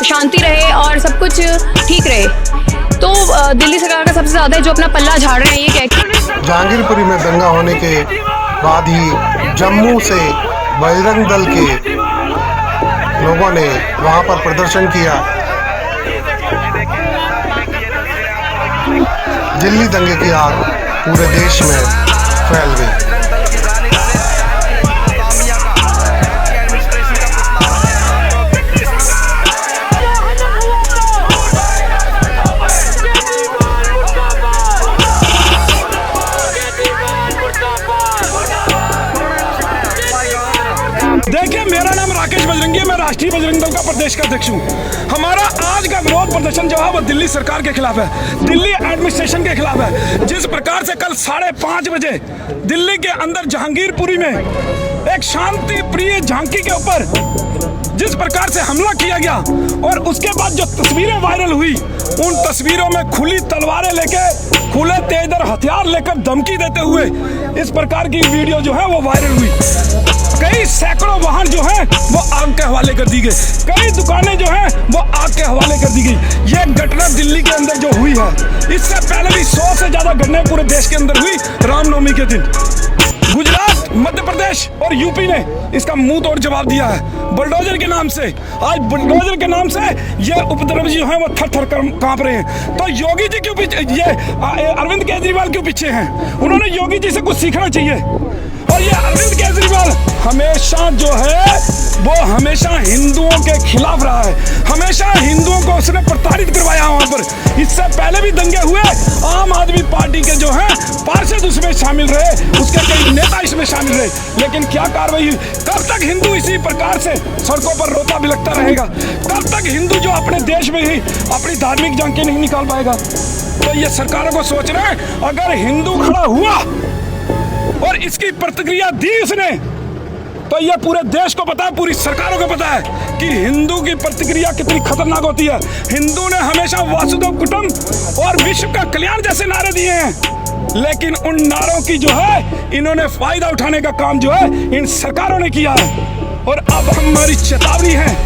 शांति रहे और सब कुछ ठीक रहे। तो दिल्ली सरकार का सबसे ज़्यादा जो अपना पल्ला झाड़ रहे हैं ये क्या जहांगीरपुरी में दंगा होने के बाद ही जम्मू से बजरंग दल के लोगों ने वहां पर प्रदर्शन किया। दिल्ली दंगे की आग पूरे देश में फैल गई। राष्ट्रीय बजरंग दल का प्रदेश का अध्यक्ष हूँ। हमारा आज का विरोध प्रदर्शन जो है वो दिल्ली सरकार के खिलाफ है, दिल्ली एडमिनिस्ट्रेशन के खिलाफ है। जिस प्रकार से कल 5:30 बजे दिल्ली के अंदर जहांगीरपुरी में एक शांति प्रिय झांकी के ऊपर जिस प्रकार से हमला किया गया और उसके बाद जो तस्वीरें वायरल हुई, उन तस्वीरों में खुली तलवारें लेके, खुले तेजर हथियार लेकर धमकी देते हुए इस प्रकार की वीडियो जो है वो वायरल हुई। कई सैकड़ों वाहन जो हैं वो आग के हवाले कर दी गई, कई दुकानें जो हैं वो आग के हवाले कर दी गई। ये घटना दिल्ली के अंदर जो हुई है, इससे पहले भी 100 से ज्यादा घटनाएं पूरे देश के अंदर हुई रामनवमी के दिन। गुजरात, मध्य प्रदेश और यूपी ने इसका मुंह तोड़ जवाब दिया है बुलडोजर के नाम से। आज बुलडोजर के नाम से ये उपद्रव जो हैं वो थर-थर कांप रहे हैं। तो योगी जी क्यों पीछे, ये अरविंद केजरीवाल क्यों पीछे हैं? उन्होंने योगी जी से कुछ सीखना चाहिए। और ये अरविंद केजरीवाल हमेशा जो है वो हमेशा हिंदुओं के खिलाफ रहा है, हमेशा हिंदुओं को उसने प्रताड़ित करवाया वहां पर। इससे पहले भी दंगे हुए, आम आदमी पार्टी के जो हैं पार्षद उसमें शामिल रहे, उसके कई नेता इसमें शामिल रहे, लेकिन क्या कार्रवाई हुई? कब तक हिंदू इसी प्रकार से सड़कों पर रोता बिलखता रहेगा? कब तक हिंदू जो अपने देश में ही अपनी धार्मिक झांकी नहीं निकाल पाएगा? तो ये सरकारों को सोचना है, अगर हिंदू खड़ा हुआ और इसकी प्रतिक्रिया दी उसने, तो यह पूरे देश को पता है, पूरी सरकारों को पता है कि हिंदू की प्रतिक्रिया कितनी खतरनाक होती है। हिंदू ने हमेशा वासुदेव कुटुंब और विश्व का कल्याण जैसे नारे दिए हैं, लेकिन उन नारों की जो है इन्होंने फायदा उठाने का काम जो है इन सरकारों ने किया है। और अब हमारी चेतावनी है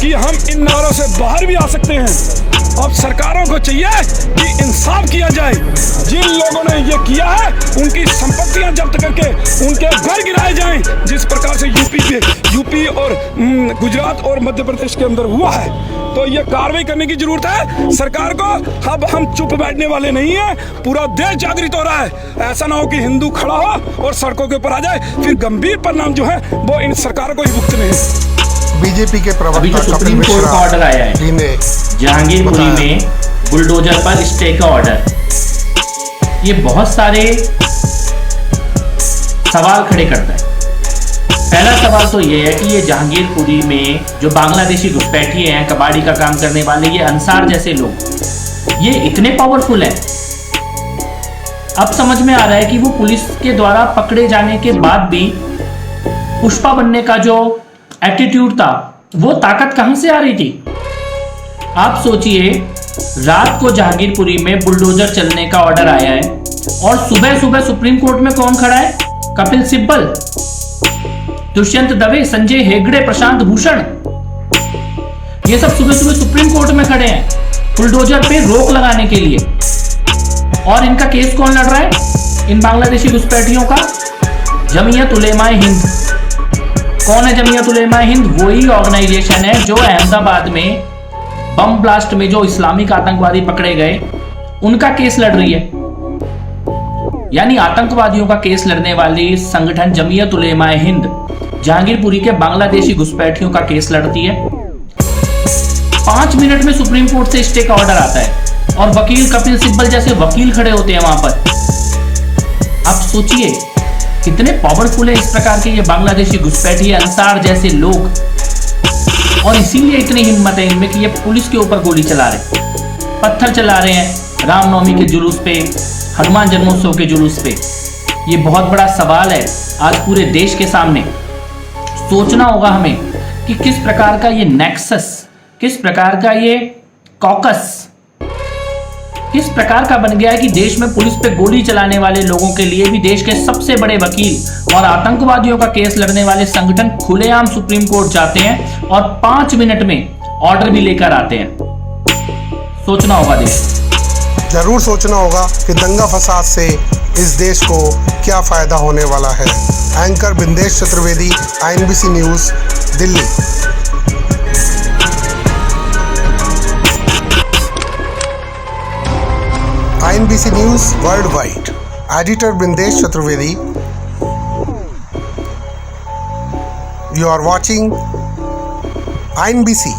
कि हम इन नारों से बाहर भी आ सकते हैं। अब सरकारों को चाहिए कि इंसाफ किया जाए। जिन लोगों ने ये किया है उनकी संपत्तियां जब्त करके उनके घर गिराए जाएं, जिस प्रकार से यूपी और गुजरात और मध्य प्रदेश के अंदर हुआ है। तो ये कार्रवाई करने की जरूरत है सरकार को। अब हम चुप बैठने वाले नहीं हैं, पूरा देश जागृत हो रहा है। ऐसा ना हो कि हिंदू खड़ा हो और सड़कों के ऊपर आ जाए, फिर गंभीर परिणाम जो है वो इन सरकारों को ही भुगतने हैं। बीजेपी के अभी जो प्रवक्ता सुप्रीम कोर्ट का ऑर्डर आया है जहांगीरपुरी में बुलडोजर पर स्टे का ऑर्डर, ये बहुत सारे सवाल खड़े करता है। पहला सवाल तो ये है कि ये जहांगीरपुरी में जो बांग्लादेशी घुसपैठिए हैं, कबाड़ी का काम करने वाले, ये अंसार जैसे लोग, ये इतने पावरफुल हैं। अब समझ में आ रहा है कि वो पुलिस के द्वारा पकड़े जाने के बाद भी पुष्पा बनने का जो एटीट्यूड था, वो ताकत कहां से आ रही थी? आप सोचिए, रात को जहांगीरपुरी में बुलडोजर चलने का ऑर्डर आया है और सुबह सुबह सुप्रीम कोर्ट में कौन खड़ा है? कपिल सिब्बल, दुष्यंत दवे, संजय हेगड़े, प्रशांत भूषण, ये सब सुबह सुबह सुप्रीम कोर्ट में खड़े हैं बुलडोजर पे रोक लगाने के लिए। और इनका केस कौन लड़ रहा है? इन बांग्लादेशी घुसपैठियों का जमीयत उलेमाए हिंद। कौन है जमीयत उलेमाए हिंद? वही ऑर्गेनाइजेशन है जो अहमदाबाद में बम ब्लास्ट में जो इस्लामिक आतंकवादी पकड़े गए, उनका केस लड़ रही है। यानी आतंकवादियों का केस लड़ने वाली संगठन जमीयत उलेमाए हिंद जहांगीरपुरी के बांग्लादेशी घुसपैठियों का केस लड़ती है। 5 मिनट में सुप्रीम कोर्ट से स्टे का ऑर्डर आता है और वकील कपिल सिब्बल जैसे वकील खड़े होते हैं वहां पर। आप सोचिए कितने पावरफुल है इस प्रकार के ये बांग्लादेशी घुसपैठी, अंसार जैसे लोग, और इसीलिए इतनी हिम्मत है इनमें कि ये पुलिस के ऊपर गोली चला रहे, पत्थर चला रहे हैं रामनवमी के जुलूस पे, हनुमान जन्मोत्सव के जुलूस पे। ये बहुत बड़ा सवाल है आज पूरे देश के सामने। सोचना होगा हमें कि किस प्रकार का ये नेक्सस, किस प्रकार का ये कॉकस किस प्रकार का बन गया है कि देश में पुलिस पे गोली चलाने वाले लोगों के लिए भी देश के सबसे बड़े वकील और आतंकवादियों का केस लड़ने वाले संगठन खुलेआम सुप्रीम कोर्ट जाते हैं और 5 मिनट में ऑर्डर भी लेकर आते हैं। सोचना होगा देश, जरूर सोचना होगा कि दंगा फसाद से इस देश को क्या फायदा होने वाला है। Anchor Bindesh Chaturvedi, INBC news, Delhi. INBC News Worldwide. Editor Bindesh Chaturvedi. You are watching INBC.